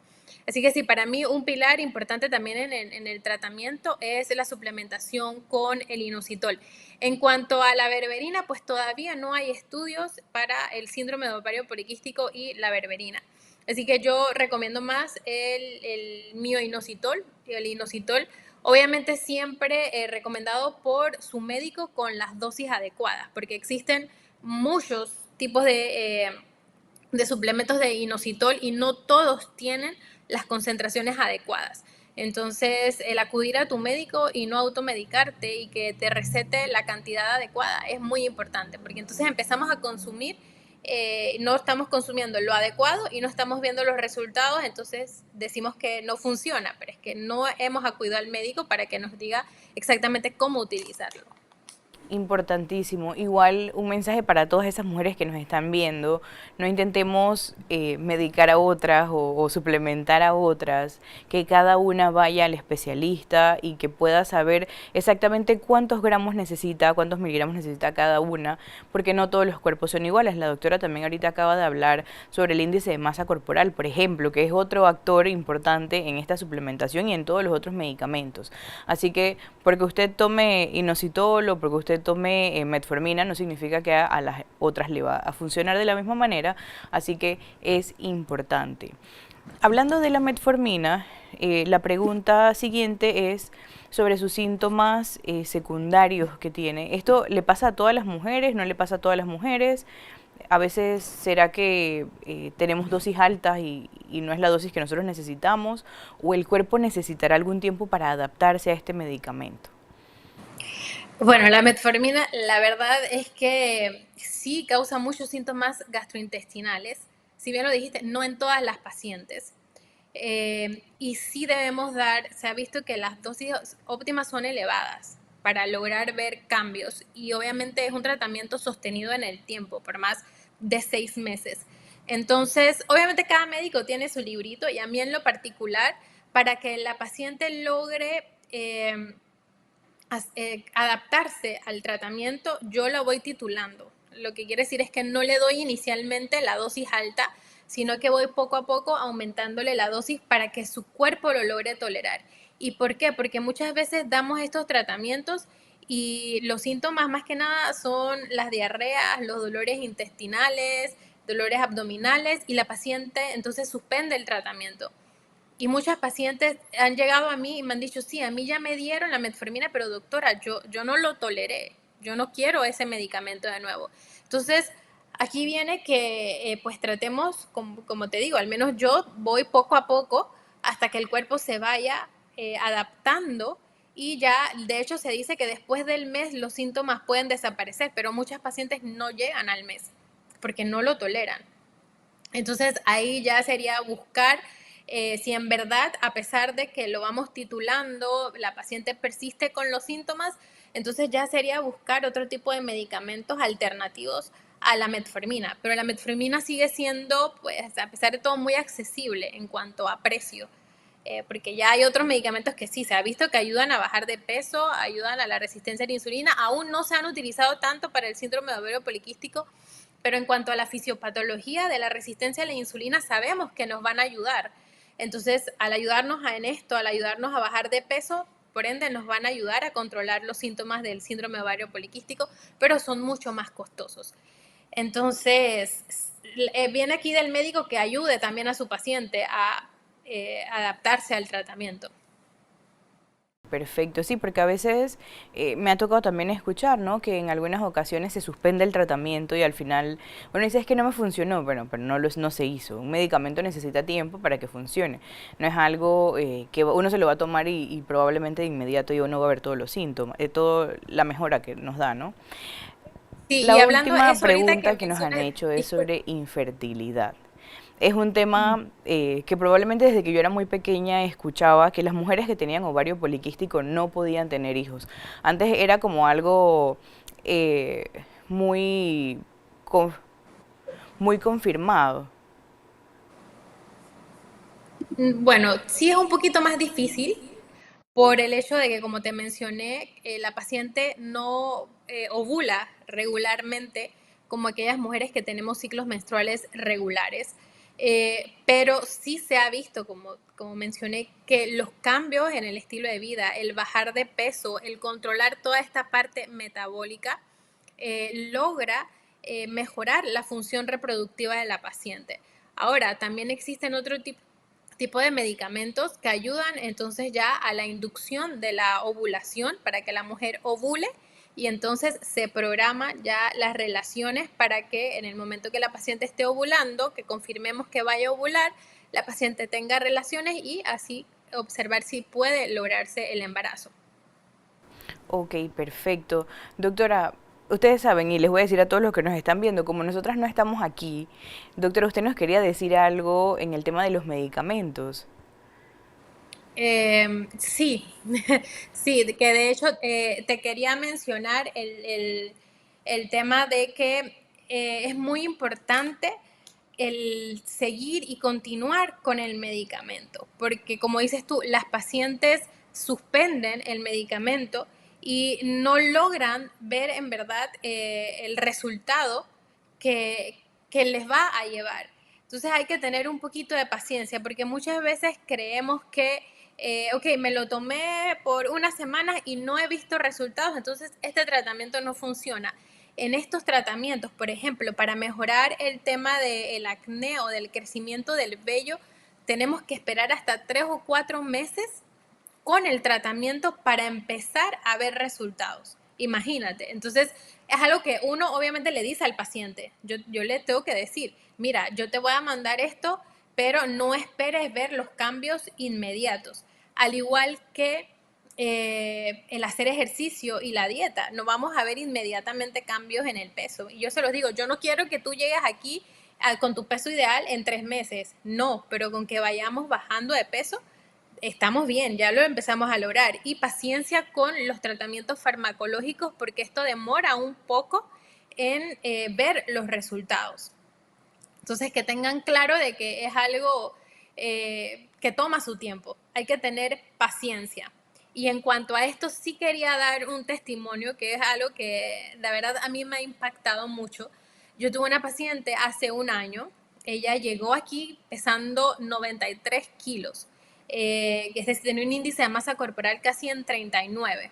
Así que sí, para mí un pilar importante también en el tratamiento es la suplementación con el inositol. En cuanto a la berberina, pues todavía no hay estudios para el síndrome de ovario poliquístico y la berberina. Así que yo recomiendo más el mioinositol, el inositol, obviamente siempre recomendado por su médico con las dosis adecuadas, porque existen muchos tipos de suplementos de inositol y no todos tienen las concentraciones adecuadas. Entonces, el acudir a tu médico y no automedicarte y que te recete la cantidad adecuada es muy importante, porque entonces empezamos a consumir, no estamos consumiendo lo adecuado y no estamos viendo los resultados, entonces decimos que no funciona, pero es que no hemos acudido al médico para que nos diga exactamente cómo utilizarlo. Importantísimo. Igual un mensaje para todas esas mujeres que nos están viendo, no intentemos medicar a otras o suplementar a otras, que cada una vaya al especialista y que pueda saber exactamente cuántos gramos necesita, cuántos miligramos necesita cada una, porque no todos los cuerpos son iguales. La doctora también ahorita acaba de hablar sobre el índice de masa corporal, por ejemplo, que es otro actor importante en esta suplementación y en todos los otros medicamentos. Así que porque usted tome inositol o porque usted tome metformina no significa que a las otras le va a funcionar de la misma manera, así que es importante. Hablando de la metformina, la pregunta siguiente es sobre sus síntomas secundarios que tiene. ¿Esto le pasa a todas las mujeres? ¿No le pasa a todas las mujeres? A veces, ¿será que tenemos dosis altas y no es la dosis que nosotros necesitamos? ¿O el cuerpo necesitará algún tiempo para adaptarse a este medicamento? Bueno, la metformina, la verdad es que sí causa muchos síntomas gastrointestinales. Si bien lo dijiste, no en todas las pacientes. Y sí debemos se ha visto que las dosis óptimas son elevadas para lograr ver cambios. Y obviamente es un tratamiento sostenido en el tiempo, por más de 6 meses. Entonces, obviamente cada médico tiene su librito y a mí en lo particular, para que la paciente logre adaptarse al tratamiento, yo la voy titulando. Lo que quiere decir es que no le doy inicialmente la dosis alta, sino que voy poco a poco aumentándole la dosis para que su cuerpo lo logre tolerar. ¿Y por qué? Porque muchas veces damos estos tratamientos y los síntomas más que nada son las diarreas, los dolores intestinales, dolores abdominales y la paciente entonces suspende el tratamiento. Y muchas pacientes han llegado a mí y me han dicho, sí, a mí ya me dieron la metformina, pero doctora, yo no lo toleré, yo no quiero ese medicamento de nuevo. Entonces, aquí viene que pues tratemos, como te digo, al menos yo voy poco a poco hasta que el cuerpo se vaya adaptando y ya, de hecho, se dice que después del mes los síntomas pueden desaparecer, pero muchas pacientes no llegan al mes porque no lo toleran. Entonces, ahí ya sería buscar si en verdad, a pesar de que lo vamos titulando, la paciente persiste con los síntomas, entonces ya sería buscar otro tipo de medicamentos alternativos a la metformina. Pero la metformina sigue siendo, pues, a pesar de todo, muy accesible en cuanto a precio. Porque ya hay otros medicamentos que sí, se ha visto que ayudan a bajar de peso, ayudan a la resistencia a la insulina, aún no se han utilizado tanto para el síndrome de ovario poliquístico, pero en cuanto a la fisiopatología de la resistencia a la insulina, sabemos que nos van a ayudar. Entonces, al ayudarnos en esto, al ayudarnos a bajar de peso, por ende nos van a ayudar a controlar los síntomas del síndrome ovario poliquístico, pero son mucho más costosos. Entonces, viene aquí del médico que ayude también a su paciente a adaptarse al tratamiento. perfecto. Sí, porque a veces me ha tocado también escuchar, ¿no? Que en algunas ocasiones se suspende el tratamiento y al final, bueno, dice es que no me funcionó, bueno, pero no se hizo. Un medicamento necesita tiempo para que funcione. No es algo que uno se lo va a tomar y probablemente de inmediato ya uno va a ver todos los síntomas, toda la mejora que nos da, ¿no? Sí, La y hablando de última eso ahorita que pregunta que nos han mencionas, hecho es disculpa. sobre infertilidad. Es un tema que probablemente desde que yo era muy pequeña escuchaba que las mujeres que tenían ovario poliquístico no podían tener hijos. Antes era como algo eh, muy, con- muy confirmado. Bueno, sí es un poquito más difícil por el hecho de que, como te mencioné, la paciente no ovula regularmente como aquellas mujeres que tenemos ciclos menstruales regulares. Pero sí se ha visto, como mencioné, que los cambios en el estilo de vida, el bajar de peso, el controlar toda esta parte metabólica, logra mejorar la función reproductiva de la paciente. Ahora, también existen otro tipo de medicamentos que ayudan entonces ya a la inducción de la ovulación para que la mujer ovule y entonces se programa ya las relaciones para que en el momento que la paciente esté ovulando, que confirmemos que vaya a ovular, la paciente tenga relaciones y así observar si puede lograrse el embarazo. Ok, perfecto. Doctora, ustedes saben, y les voy a decir a todos los que nos están viendo, como nosotras no estamos aquí, doctora, usted nos quería decir algo en el tema de los medicamentos. Sí, sí, que de hecho te quería mencionar el tema de que es muy importante el seguir y continuar con el medicamento, porque como dices tú, las pacientes suspenden el medicamento y no logran ver en verdad el resultado que, que les va a llevar. Entonces hay que tener un poquito de paciencia porque muchas veces creemos que, ok, me lo tomé por unas semanas y no he visto resultados, entonces este tratamiento no funciona. En estos tratamientos, por ejemplo, para mejorar el tema del acné o del crecimiento del vello, tenemos que esperar hasta 3 o 4 meses con el tratamiento para empezar a ver resultados. Imagínate. Entonces, es algo que uno obviamente le dice al paciente. Yo le tengo que decir, mira, yo te voy a mandar esto, pero no esperes ver los cambios inmediatos. Al igual que el hacer ejercicio y la dieta, no vamos a ver inmediatamente cambios en el peso. Y yo se los digo, yo no quiero que tú llegues aquí con tu peso ideal en 3 meses. No, pero con que vayamos bajando de peso, estamos bien, ya lo empezamos a lograr. Y paciencia con los tratamientos farmacológicos porque esto demora un poco en ver los resultados. Entonces, que tengan claro de que es algo que toma su tiempo. Hay que tener paciencia. Y en cuanto a esto, sí quería dar un testimonio que es algo que la verdad a mí me ha impactado mucho. Yo tuve una paciente hace un año. Ella llegó aquí pesando 93 kilos. Es decir, tenía un índice de masa corporal casi en 39.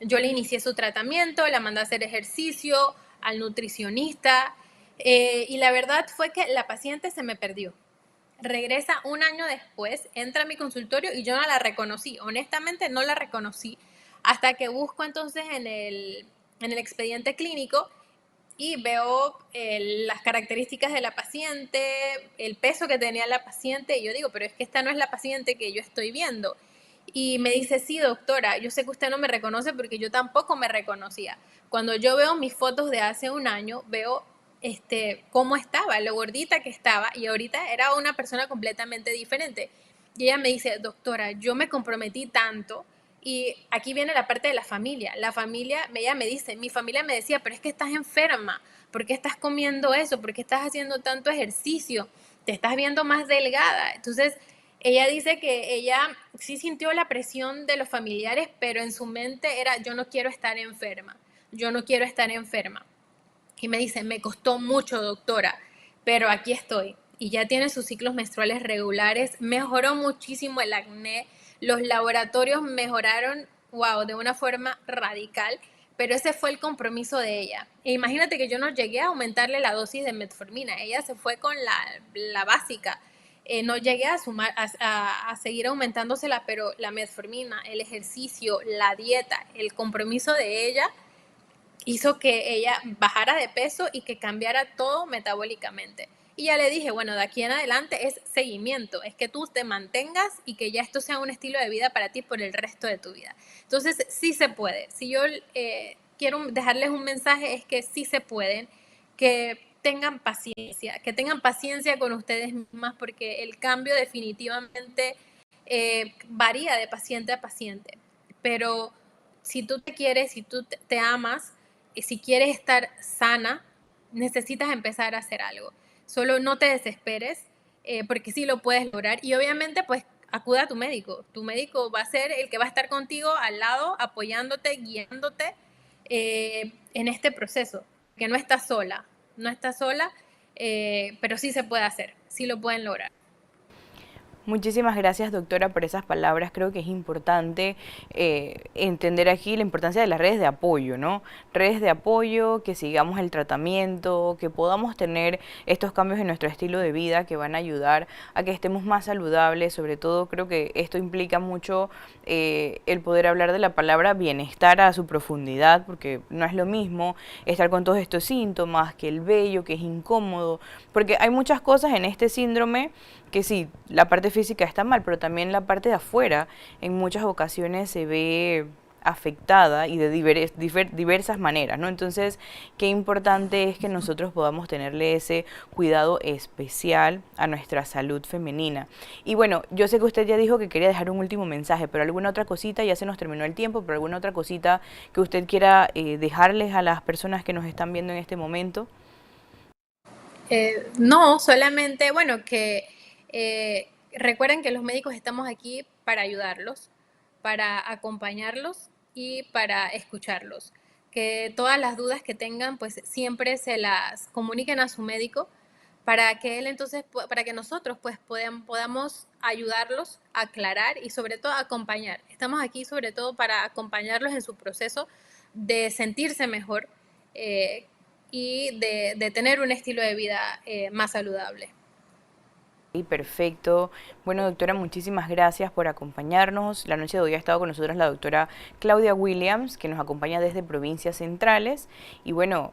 Yo le inicié su tratamiento, la mandé a hacer ejercicio, al nutricionista, y la verdad fue que la paciente se me perdió. Regresa un año después, entra a mi consultorio y yo no la reconocí. Honestamente no la reconocí hasta que busco entonces en el expediente clínico y veo las características de la paciente, el peso que tenía la paciente, y yo digo, pero es que esta no es la paciente que yo estoy viendo. Y me dice, sí, doctora, yo sé que usted no me reconoce porque yo tampoco me reconocía. Cuando yo veo mis fotos de hace un año, veo cómo estaba, lo gordita que estaba, y ahorita era una persona completamente diferente. Y ella me dice, doctora, yo me comprometí tanto. Y aquí viene la parte de la familia. La familia, ella me dice, mi familia me decía, pero es que estás enferma, ¿por qué estás comiendo eso? ¿Por qué estás haciendo tanto ejercicio? Te estás viendo más delgada. Entonces, ella dice que ella sí sintió la presión de los familiares, pero en su mente era, yo no quiero estar enferma, yo no quiero estar enferma. Y me dice, me costó mucho, doctora, pero aquí estoy. Y ya tiene sus ciclos menstruales regulares, mejoró muchísimo el acné, los laboratorios mejoraron, wow, de una forma radical, pero ese fue el compromiso de ella. E imagínate que yo no llegué a aumentarle la dosis de metformina, ella se fue con la básica. no llegué a seguir aumentándosela, pero la metformina, el ejercicio, la dieta, el compromiso de ella hizo que ella bajara de peso y que cambiara todo metabólicamente. Y ya le dije, bueno, de aquí en adelante es seguimiento, es que tú te mantengas y que ya esto sea un estilo de vida para ti por el resto de tu vida. Entonces, sí se puede. Si yo quiero dejarles un mensaje, es que sí se pueden, que tengan paciencia con ustedes mismas, porque el cambio definitivamente varía de paciente a paciente. Pero si tú te quieres, si tú te amas, y si quieres estar sana, necesitas empezar a hacer algo. Solo no te desesperes, porque sí lo puedes lograr. Y obviamente, pues, acude a tu médico. Tu médico va a ser el que va a estar contigo al lado, apoyándote, guiándote en este proceso. Que no estás sola, pero sí se puede hacer, sí lo pueden lograr. Muchísimas gracias, doctora, por esas palabras. Creo que es importante entender aquí la importancia de las redes de apoyo, ¿no? Redes de apoyo, que sigamos el tratamiento, que podamos tener estos cambios en nuestro estilo de vida que van a ayudar a que estemos más saludables. Sobre todo, creo que esto implica mucho el poder hablar de la palabra bienestar a su profundidad, porque no es lo mismo estar con todos estos síntomas, que el vello, que es incómodo, porque hay muchas cosas en este síndrome que sí, la parte física está mal, pero también la parte de afuera en muchas ocasiones se ve afectada y de diversas maneras, ¿no? Entonces, qué importante es que nosotros podamos tenerle ese cuidado especial a nuestra salud femenina. Y bueno, yo sé que usted ya dijo que quería dejar un último mensaje, pero alguna otra cosita, ya se nos terminó el tiempo, pero alguna otra cosita que usted quiera dejarles a las personas que nos están viendo en este momento. No, solamente, bueno, que recuerden que los médicos estamos aquí para ayudarlos, para acompañarlos y para escucharlos. Que todas las dudas que tengan, pues siempre se las comuniquen a su médico para que él entonces, para que nosotros pues podamos ayudarlos a aclarar y sobre todo acompañar. Estamos aquí sobre todo para acompañarlos en su proceso de sentirse mejor y de tener un estilo de vida más saludable. Perfecto. Bueno, doctora, muchísimas gracias por acompañarnos. La noche de hoy ha estado con nosotros la doctora Claudia Williams, que nos acompaña desde Provincias Centrales. Y bueno,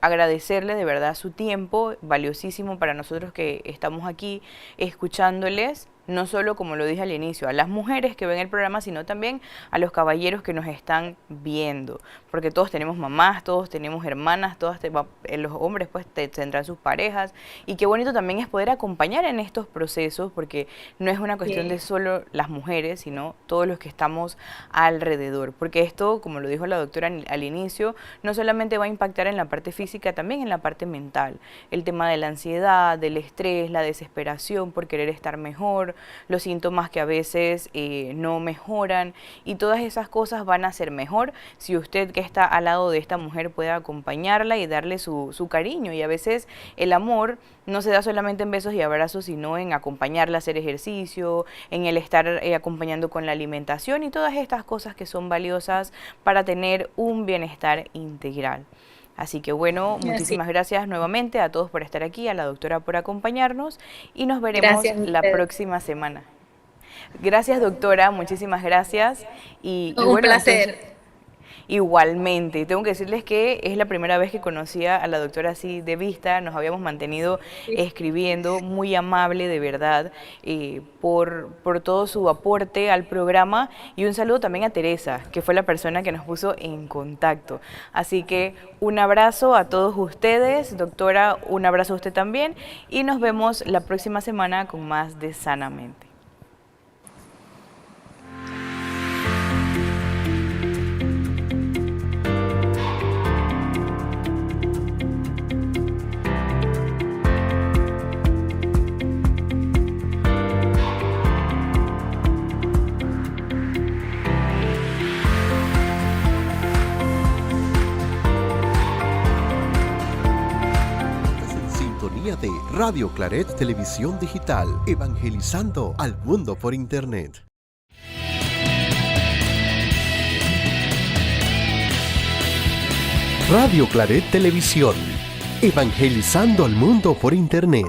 agradecerle de verdad su tiempo, valiosísimo para nosotros que estamos aquí escuchándoles. No solo, como lo dije al inicio, a las mujeres que ven el programa, sino también a los caballeros que nos están viendo. Porque todos tenemos mamás, todos tenemos hermanas, los hombres pues tendrán sus parejas. Y qué bonito también es poder acompañar en estos procesos, porque no es una cuestión de solo las mujeres, sino todos los que estamos alrededor. Porque esto, como lo dijo la doctora al inicio, no solamente va a impactar en la parte física, también en la parte mental. El tema de la ansiedad, del estrés, la desesperación por querer estar mejor, los síntomas que a veces no mejoran, y todas esas cosas van a ser mejor si usted que está al lado de esta mujer puede acompañarla y darle su cariño. Y a veces el amor no se da solamente en besos y abrazos, sino en acompañarla a hacer ejercicio, en el estar acompañando con la alimentación y todas estas cosas que son valiosas para tener un bienestar integral. Así que bueno, muchísimas gracias nuevamente a todos por estar aquí, a la doctora por acompañarnos, y nos veremos la próxima semana. Gracias, doctora, muchísimas gracias. Y un placer. Entonces, igualmente, tengo que decirles que es la primera vez que conocía a la doctora así de vista. Nos habíamos mantenido escribiendo, muy amable de verdad, por todo su aporte al programa, y un saludo también a Teresa, que fue la persona que nos puso en contacto. Así que un abrazo a todos ustedes, doctora, un abrazo a usted también, y nos vemos la próxima semana con más de Sanamente. De Radio Claret Televisión Digital, evangelizando al mundo por Internet. Radio Claret Televisión, evangelizando al mundo por Internet.